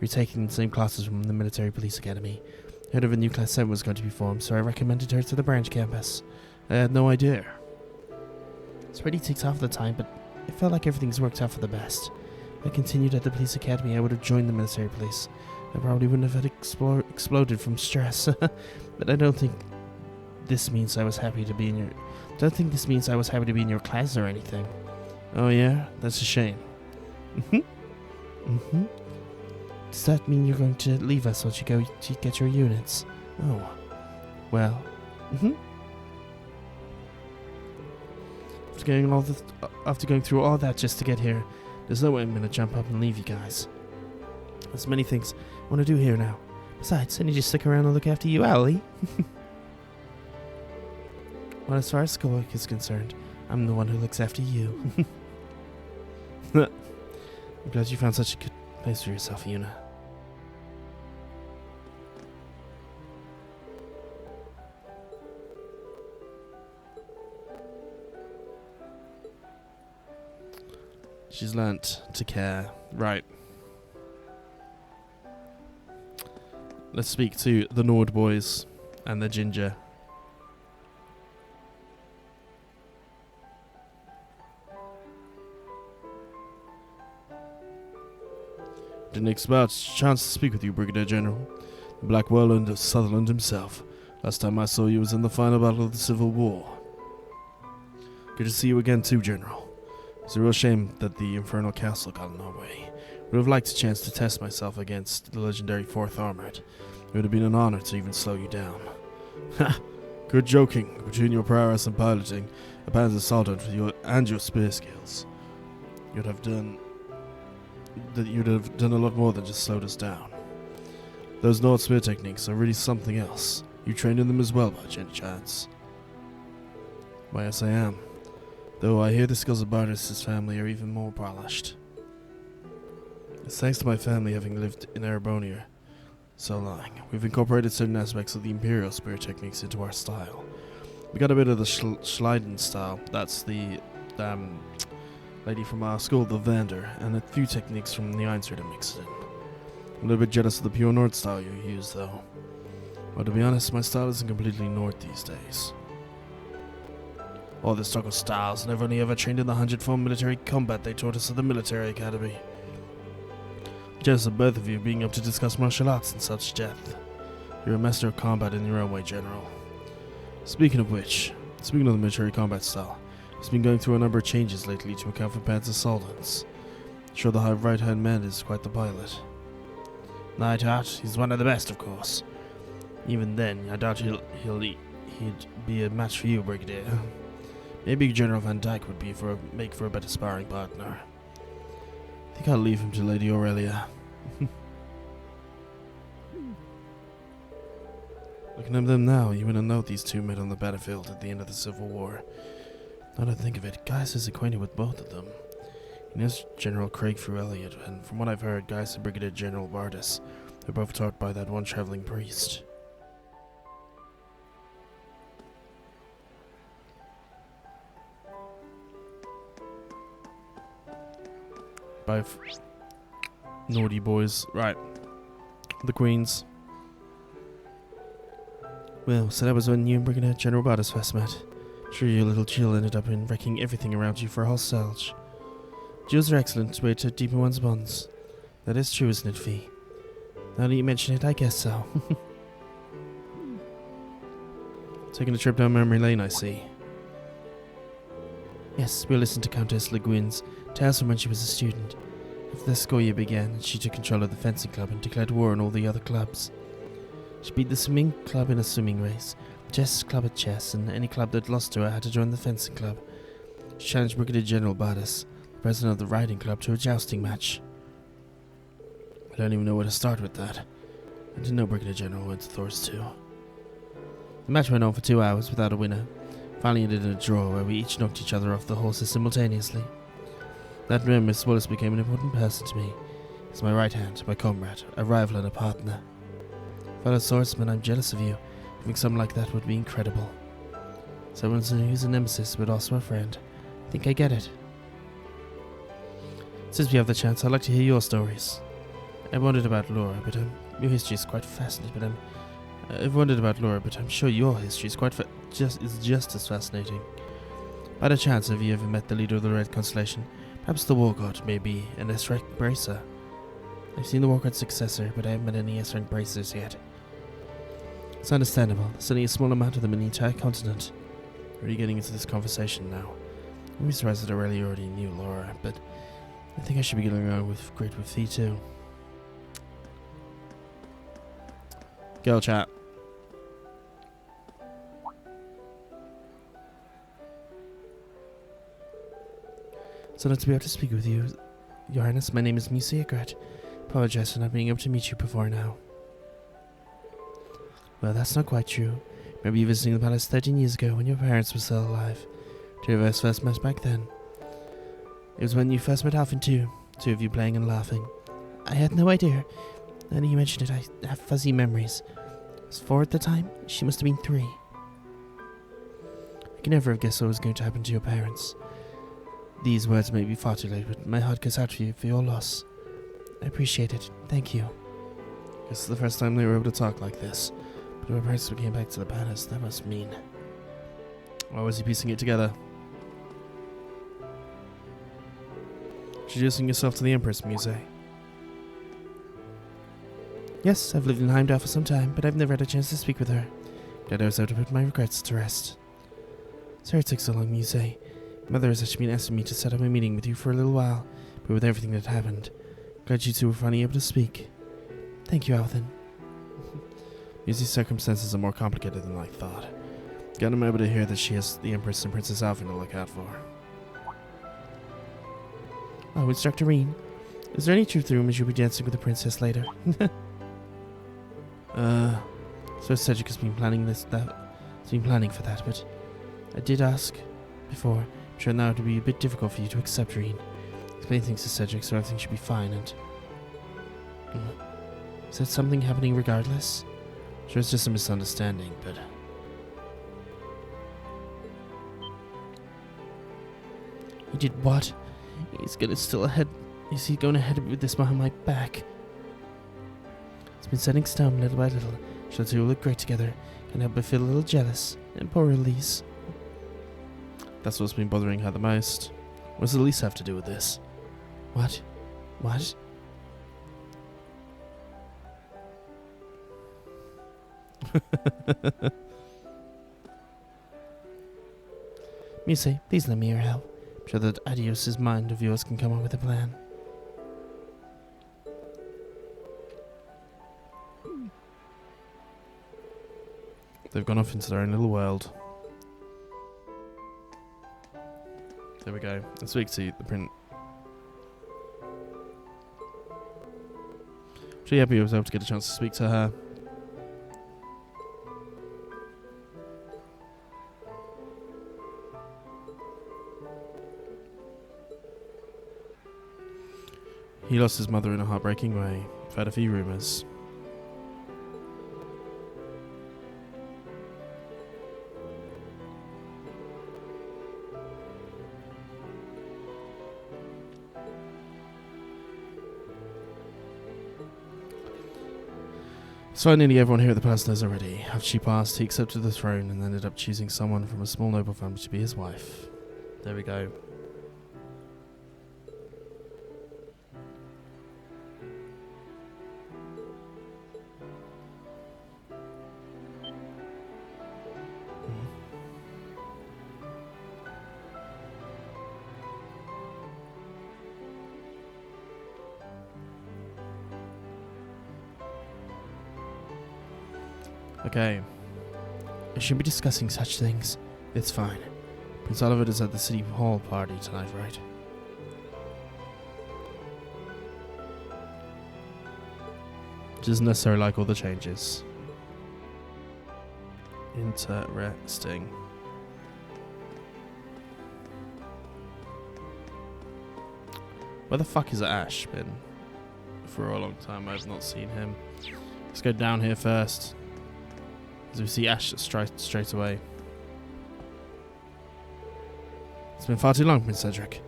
retaking the same classes from the Military Police Academy. Heard of a new Class VII was going to be formed, so I recommended her to the Branch Campus. I had no idea. It's already ticked off the time, but it felt like everything's worked out for the best. If I continued at the police academy, I would have joined the military police. I probably wouldn't have had exploded from stress. But I don't think this means I was happy to be in your... Don't think this means I was happy to be in your class or anything. Oh yeah? That's a shame. Does that mean you're going to leave us once you go to get your units? Oh. Well. After going through all that just to get here, there's no way I'm going to jump up and leave you guys. There's many things I want to do here now. Besides, I need to stick around and look after you, Allie. Well, as far as schoolwork is concerned, I'm the one who looks after you. I'm glad you found such a good place for yourself, Yuna. She's learnt to care. Right. Let's speak to the Nord boys and the Ginger. Didn't expect a chance to speak with you, Brigadier General. The Black Whirlwind of Sutherland himself. Last time I saw you was in the final battle of the Civil War. Good to see you again too, General. It's a real shame that the Infernal Castle got in our way. Would have liked a chance to test myself against the legendary 4th Armored. It would have been an honor to even slow you down. Ha! Good joking. Between your prowess and piloting, a Panzer Sergeant and your spear skills, you'd have done a lot more than just slowed us down. Those Nord spear techniques are really something else. You trained in them as well, by any chance? Why, yes I am. Though I hear the skills of Bardas' family are even more polished. It's thanks to my family having lived in Arabonia so long. We've incorporated certain aspects of the Imperial spear techniques into our style. We got a bit of the Schleiden style, that's the lady from our school, the Vander, and a few techniques from the Einstürde mixed in. I'm a little bit jealous of the pure Nord style you use, though. But to be honest, my style isn't completely Nord these days. All this talk of styles, and I've only ever trained in the 100-form military combat they taught us at the Military Academy. I'm jealous of both of you being able to discuss martial arts in such depth. You're a master of combat in your own way, General. Speaking of which, speaking of the military combat style, it's been going through a number of changes lately to account for Panzer Soldan's. Sure, the right-hand man is quite the pilot. Neidhart, he's one of the best, of course. Even then, I doubt he'd be a match for you, Brigadier. Maybe General Van Dyke would make for a better sparring partner. I think I'll leave him to Lady Aurelia. Looking at them now, you wouldn't know these two met on the battlefield at the end of the Civil War. Now that I think of it, Gaius is acquainted with both of them. He knows General Craig through Elliot, and from what I've heard, Gaius and Brigadier General Vardis are both taught by that one traveling priest. Both naughty boys. Right. The Queens. Well, so that was when you and Brigadier General Vardis first met. Sure, your little Jill ended up in wrecking everything around you for a whole salge. Jills are excellent way to deepen one's bonds. That is true, isn't it, Fee? Now that you mention it, I guess so. Taking a trip down memory lane, I see. Yes, we'll listen to Countess Le Guin's tales from when she was a student. After the school year began, she took control of the fencing club and declared war on all the other clubs. She beat the swimming club in a swimming race, chess club at chess, and any club that lost to her had to join the fencing club. She challenged Brigadier General Vardis, the president of the riding club, to a jousting match. I don't even know where to start with that. I didn't know Brigadier General went to Thors II. The match went on for 2 hours without a winner. Finally ended in a draw where we each knocked each other off the horses simultaneously. That man, Miss Wallace, became an important person to me. He's my right hand, my comrade, a rival and a partner. Fellow swordsman, I'm jealous of you. Having someone like that would be incredible. Someone who's a nemesis, but also a friend. I think I get it. Since we have the chance, I'd like to hear your stories. I wondered about Laura, but your history is quite fascinating. I've wondered about Laura, but I'm sure your history is just as fascinating. By the chance, have you ever met the leader of the Red Constellation? Perhaps the War God may be an S-rank bracer. I've seen the War God's successor, but I haven't met any S-rank bracers yet. It's understandable. There's only a small amount of them in the entire continent. Already getting into this conversation now. I'm surprised that Aurelia already knew Laura, but I think I should be getting along with Fee too. Go, chat. So nice to be able to speak with you, Your Highness. My name is Musa Egret. Apologize for not being able to meet you before now. Well, that's not quite true. Remember you visiting the palace 13 years ago when your parents were still alive. Two of us first met back then. It was when you first met Alphen too. Two of you playing and laughing. I had no idea. Now that you mentioned it, I have fuzzy memories. I was 4 at the time. She must have been 3. I could never have guessed what was going to happen to your parents. These words may be far too late, but my heart goes out to you for your loss. I appreciate it. Thank you. This is the first time they were able to talk like this. But when parents came back to the palace, that must mean... Why was he piecing it together? Introducing yourself to the Empress, Muse. Yes, I've lived in Heimdall for some time, but I've never had a chance to speak with her. Glad I was able to put my regrets to rest. Sorry it took so long, Muse. Mother has actually been asking me to set up a meeting with you for a little while, but with everything that happened, glad you two were finally able to speak. Thank you, Alvin. Muse's circumstances are more complicated than I thought. Got him able to hear that she has the Empress and Princess Alvin to look out for. Oh, Instructor Rean, is there any truth to rumors you'll be dancing with the princess later? So Cedric has been planning for that, but I did ask before. I'm sure now it would be a bit difficult for you to accept Rean. Explain things to Cedric so everything should be fine, and Is there something happening regardless? Sure, it's just a misunderstanding, but... He did what? He's gonna still ahead. Is he going ahead with this behind my back? It's been setting stone little by little. Shall two look great together. Can't help but feel a little jealous. And poor Elise. That's what's been bothering her the most. What does Elise have to do with this? What? What? Muse, please lend me your help. I'm sure that Adios's mind of yours can come up with a plan. They've gone off into their own little world. There we go. Let's speak to the print. Actually happy I was able to get a chance to speak to her. He lost his mother in a heartbreaking way. I've heard a few rumours. So nearly everyone here at the palace knows already. After she passed, he accepted the throne and ended up choosing someone from a small noble family to be his wife. There we go. Okay. I shouldn't be discussing such things. It's fine. Prince Oliver is at the City Hall party tonight, right? Doesn't necessarily like all the changes. Interesting. Where the fuck is Ash been? For a long time I've not seen him. Let's go down here first. As we see Ash straight away. It's been far too long, Prince Cedric.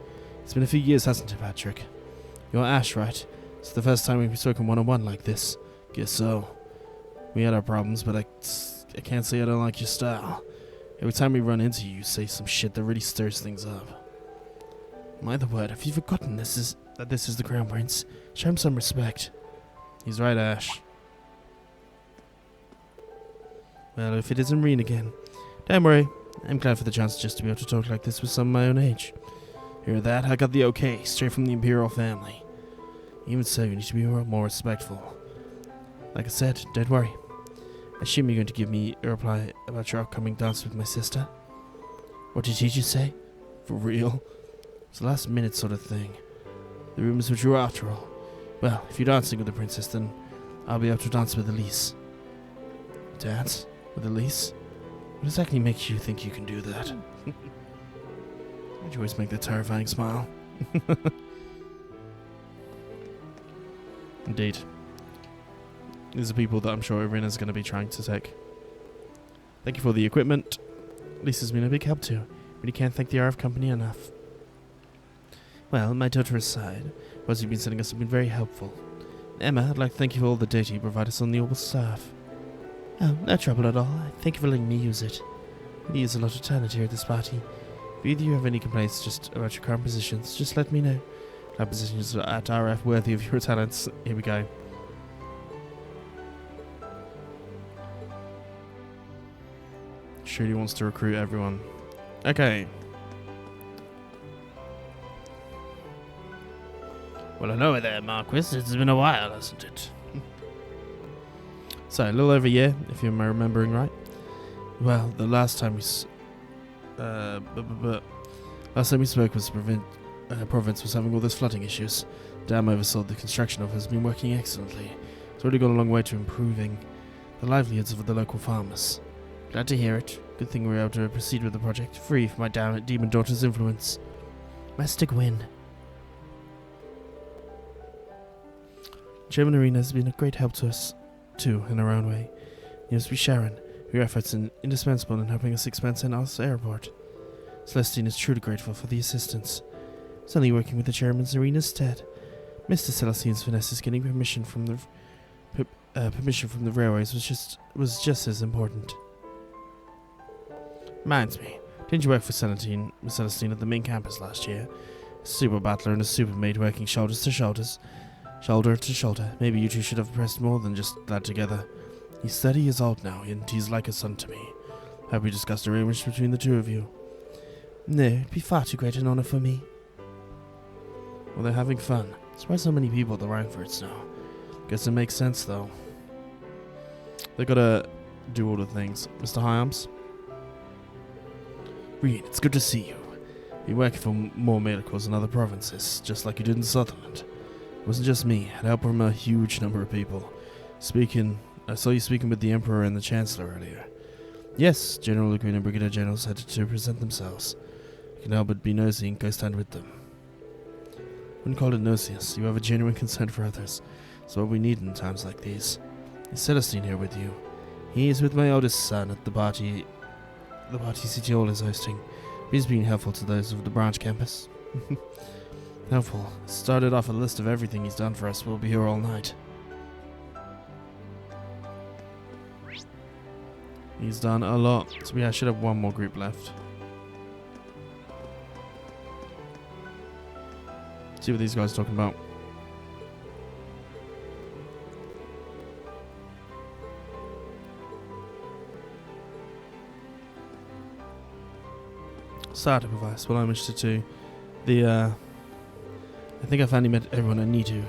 It's been a few years, hasn't it, Patrick? You're Ash, right? It's the first time we've spoken one-on-one like this. Guess so. We had our problems, but I can't say I don't like your style. Every time we run into you, you say some shit that really stirs things up. My the word, have you forgotten that this is the Crown Prince? Show him some respect. He's right, Ash. Well, if it isn't Rean again. Don't worry, I'm glad for the chance just to be able to talk like this with some of my own age. Hear that? I got the okay, straight from the Imperial family. Even so, you need to be more respectful. Like I said, don't worry. I assume you're going to give me a reply about your upcoming dance with my sister? What did he just say? For real? It's a last minute sort of thing. The rumors were true after all. Well, if you're dancing with the princess, then I'll be able to dance with Elise. Dance? With Elise? What exactly makes you think you can do that? Why'd you always make that terrifying smile? Indeed. These are people that I'm sure Irina's going to be trying to take. Thank you for the equipment. Lisa's been a big help too. Really can't thank the RF company enough. Well, my daughter aside, what you've been sending us have been very helpful. Emma, I'd like to thank you for all the data you provide us on the Orbital staff. Oh, no trouble at all. Thank you for letting me use it. We use a lot of talent here at this party. If either of you have any complaints just about your current positions, just let me know. Our positions are at RF worthy of your talents. Here we go. Surely wants to recruit everyone. Okay. Well, hello there, Marquis. It's been a while, hasn't it? So, a little over a year, if you're remembering right. Well, the last time we spoke was province was having all those flooding issues. Dam oversaw the construction of has been working excellently. It's already gone a long way to improving the livelihoods of the local farmers. Glad to hear it. Good thing we were able to proceed with the project, free from my demon daughter's influence. Mastic win. Chairman Arena has been a great help to us, too, in her own way. You must be Sharon. Your efforts are indispensable in helping us expand St. Arthur's Airport. Celestine is truly grateful for the assistance. It's only working with the Chairman's Arena's stead. Mr. Celestine's finesse is getting permission from the railways was just as important. Reminds me, didn't you work for Celestine at the main campus last year? A super battler and a super mate working shoulder to shoulder. Maybe you two should have pressed more than just that together. He's 30 years old now, and he's like a son to me. Have we discussed arrangements between the two of you? No, it'd be far too great an honor for me. Well, they're having fun. That's why so many people at the Reinfords now. Guess it makes sense, though. They gotta do all the things. Mr. Hyams? Rean, it's good to see you. You're working for more medicals in other provinces, just like you did in Sutherland. It wasn't just me. I'd help from a huge number of people. I saw you speaking with the Emperor and the Chancellor earlier. Yes, General Green and Brigadier Generals had to present themselves. You can help but be nosy and go stand with them. Wouldn't call it nosiness. You have a genuine concern for others. It's what we need in times like these. Is Celestine here with you? He is with my oldest son at the party City Hall is hosting. He's being helpful to those of the branch campus. Helpful. Started off a list of everything he's done for us. We'll be here all night. He's done a lot. So I should have one more group left. See what these guys are talking about. Start up advice. Well, I'm interested too. I think I finally met everyone I need to.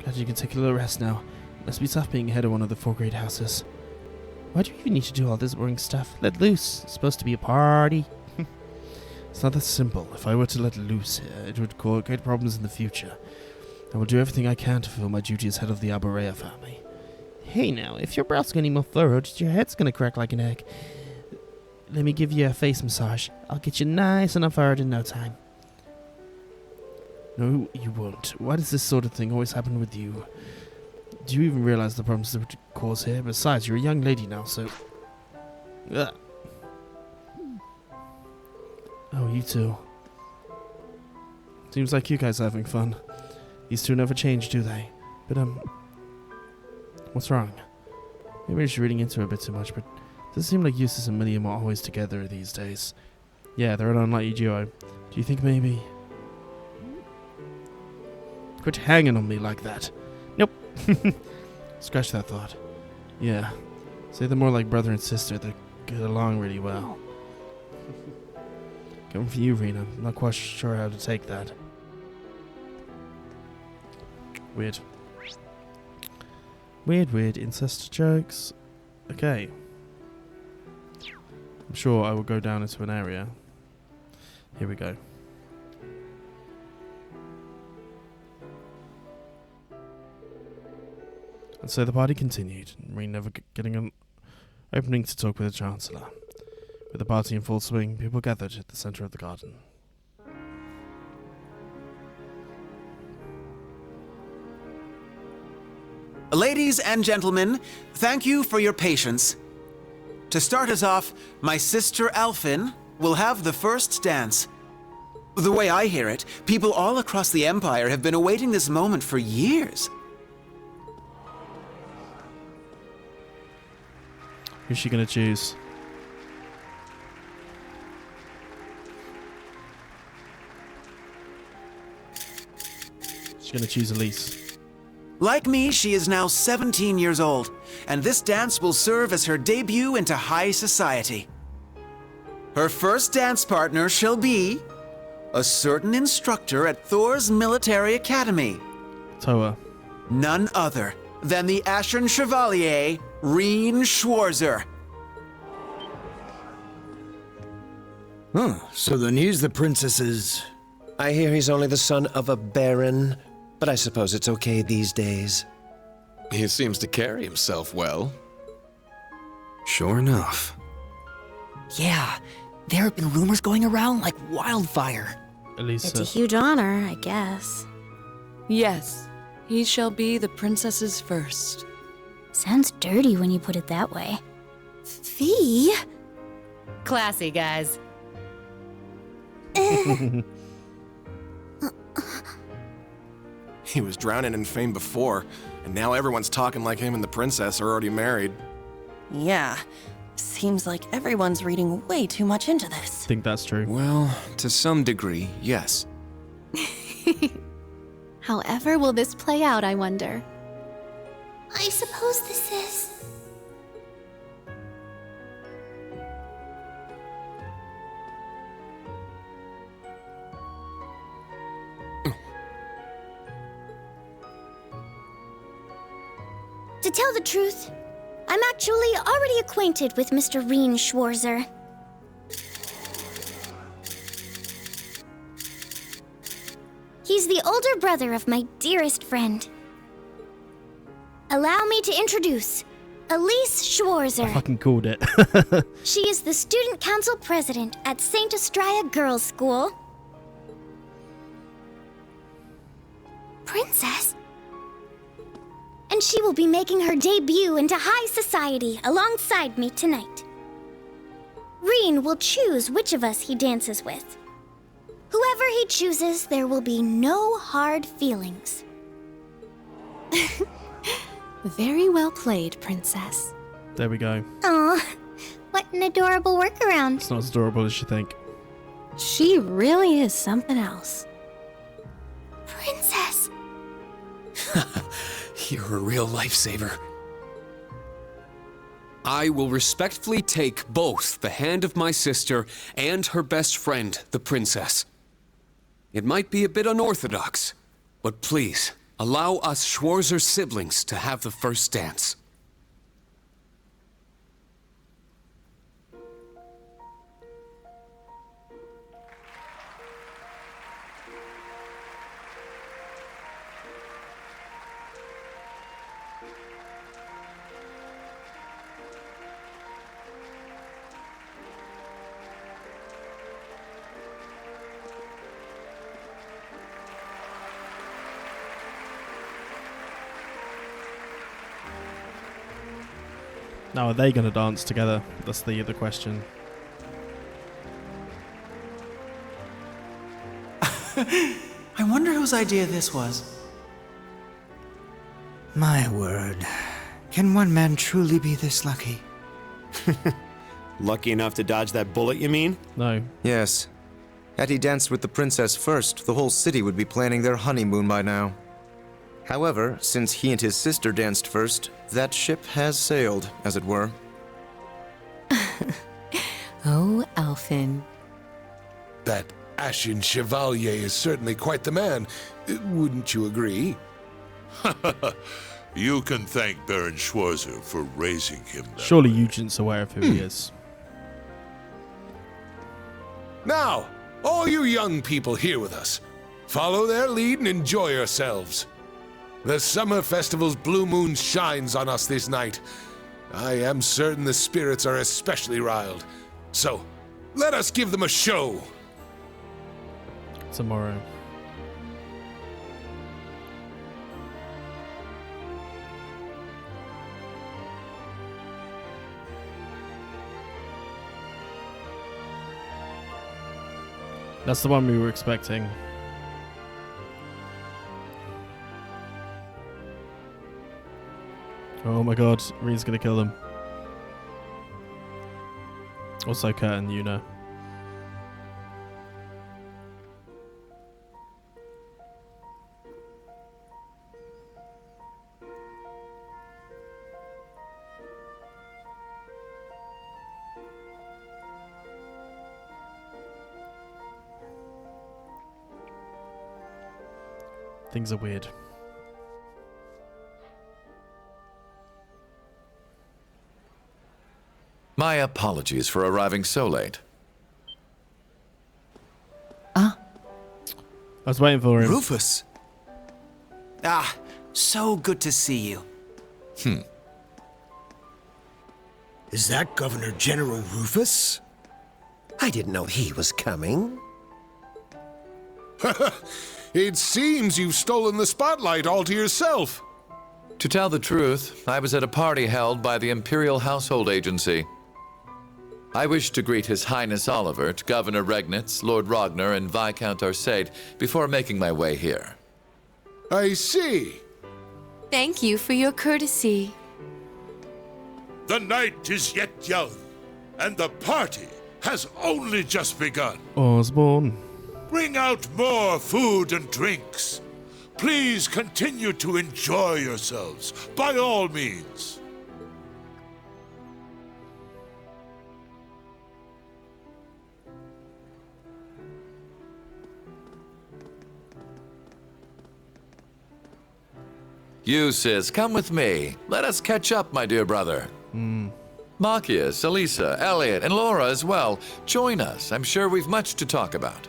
Glad you can take a little rest now. Must be tough being head of one of the 4 great houses. Why do you even need to do all this boring stuff? Let loose. It's supposed to be a party. It's not that simple. If I were to let loose, it would cause great problems in the future. I will do everything I can to fulfill my duty as head of the Abarea family. Hey now, if your brow's getting more furrowed, your head's gonna crack like an egg. Let me give you a face massage. I'll get you nice and unfurrowed in no time. No, you won't. Why does this sort of thing always happen with you? Do you even realize the problems that would cause here? Besides, you're a young lady now, so... Ugh. Oh, you two. Seems like you guys are having fun. These two never change, do they? But, what's wrong? Maybe I'm just reading into it a bit too much, but it does seem like Eustace and William are always together these days. Yeah, they're an unlikely duo. Do you think maybe... Quit hanging on me like that. Nope. Scratch that thought. Yeah. Say they're more like brother and sister. They get along really well. Coming from you, Rean, I'm not quite sure how to take that. Weird. Weird incest jokes. Okay. I'm sure I will go down into an area. Here we go. And so the party continued, Rean never getting an opening to talk with the Chancellor. With the party in full swing, people gathered at the centre of the garden. Ladies and gentlemen, thank you for your patience. To start us off, my sister Alphin will have the first dance. The way I hear it, people all across the Empire have been awaiting this moment for years. Who's she gonna choose? She's gonna choose Elise. Like me, she is now 17 years old, and this dance will serve as her debut into high society. Her first dance partner shall be a certain instructor at Thors Military Academy. Toa. None other than the Ashen Chevalier, Rean Schwarzer. So then he's the princess's... I hear he's only the son of a baron, but I suppose it's okay these days. He seems to carry himself well. Sure enough. Yeah, there have been rumors going around like wildfire. It's a huge honor, I guess. Yes, He shall be the princess's first. Sounds dirty when you put it that way. Fee? Classy, guys. He was drowning in fame before, and now everyone's talking like him and the princess are already married. Yeah. Seems like everyone's reading way too much into this. I think that's true. Well, to some degree, yes. However will this play out, I wonder? I suppose this is... To tell the truth, I'm actually already acquainted with Mr. Rean Schwarzer. He's the older brother of my dearest friend. Allow me to introduce Elise Schwarzer. I fucking called it. She is the student council president at St. Estraya Girls' School. Princess? And she will be making her debut into high society alongside me tonight. Rean will choose which of us he dances with. Whoever he chooses, there will be no hard feelings. Very well played, Princess. There we go. Aw, what an adorable workaround. It's not as adorable as you think. She really is something else. Princess! You're a real lifesaver. I will respectfully take both the hand of my sister and her best friend, the princess. It might be a bit unorthodox, but please, allow us Schwarzer siblings to have the first dance. Now, are they going to dance together? That's the question. I wonder whose idea this was. My word. Can one man truly be this lucky? Lucky enough to dodge that bullet, you mean? No. Yes. Had he danced with the princess first, the whole city would be planning their honeymoon by now. However, since he and his sister danced first, that ship has sailed, as it were. Oh, Elfin. That Ashen Chevalier is certainly quite the man. Wouldn't you agree? You can thank Baron Schwarzer for raising him that Surely Eugen's aware of who he is. Now, all you young people here with us, follow their lead and enjoy yourselves. The summer festival's blue moon shines on us this night. I am certain the spirits are especially riled. So, let us give them a show. Tomorrow. That's the one we were expecting. Oh my god, Rean's gonna kill them. Also Kurt and Yuna. Things are weird. My apologies for arriving so late. I was waiting for him. Rufus! Ah, so good to see you. Is that Governor General Rufus? I didn't know he was coming. It seems you've stolen the spotlight all to yourself. To tell the truth, I was at a party held by the Imperial Household Agency. I wish to greet His Highness Olivert, Governor Regnitz, Lord Ragnar, and Viscount Arcade before making my way here. I see. Thank you for your courtesy. The night is yet young, and the party has only just begun. Osborne. Bring out more food and drinks. Please continue to enjoy yourselves, by all means. You, sis, come with me. Let us catch up, my dear brother. Machias, Elisa, Elliot, and Laura as well. Join us. I'm sure we've much to talk about.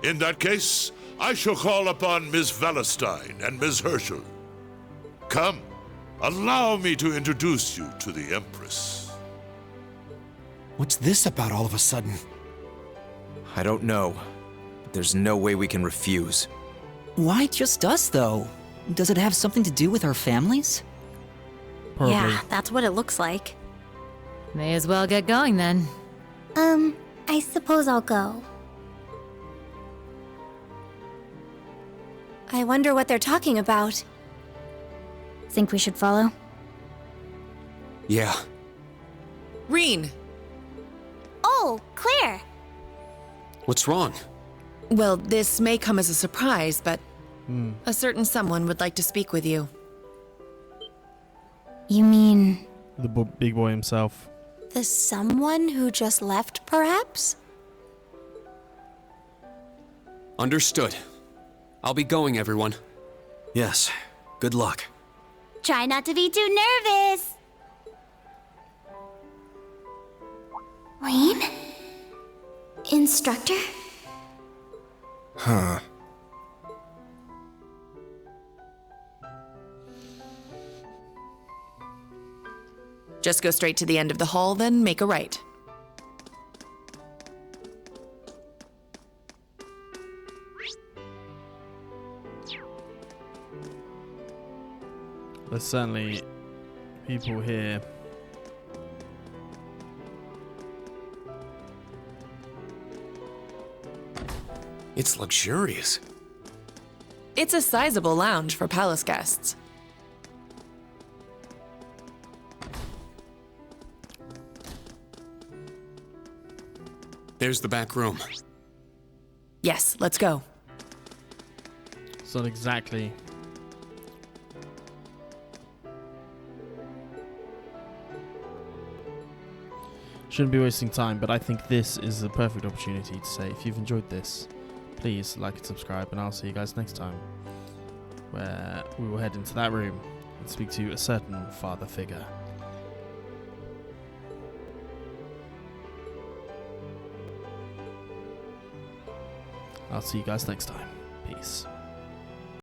In that case, I shall call upon Ms. Valestein and Ms. Herschel. Come, allow me to introduce you to the Empress. What's this about all of a sudden? I don't know, but there's no way we can refuse. Why just us, though? Does it have something to do with our families? Probably. Yeah, that's what it looks like. May as well get going then. I suppose I'll go. I wonder what they're talking about. Think we should follow? Yeah. Rean! Oh, Claire! What's wrong? Well, this may come as a surprise, but a certain someone would like to speak with you. You mean... The big boy himself. The someone who just left, perhaps? Understood. I'll be going, everyone. Yes. Good luck. Try not to be too nervous! Rean? Instructor? Huh. Just go straight to the end of the hall, then make a right. There's certainly people here. It's luxurious. It's a sizable lounge for palace guests. There's the back room. Yes, let's go. It's not exactly. Shouldn't be wasting time, but I think this is the perfect opportunity to say, if you've enjoyed this, please like and subscribe, and I'll see you guys next time, where we will head into that room and speak to a certain father figure. I'll see you guys next time. Peace.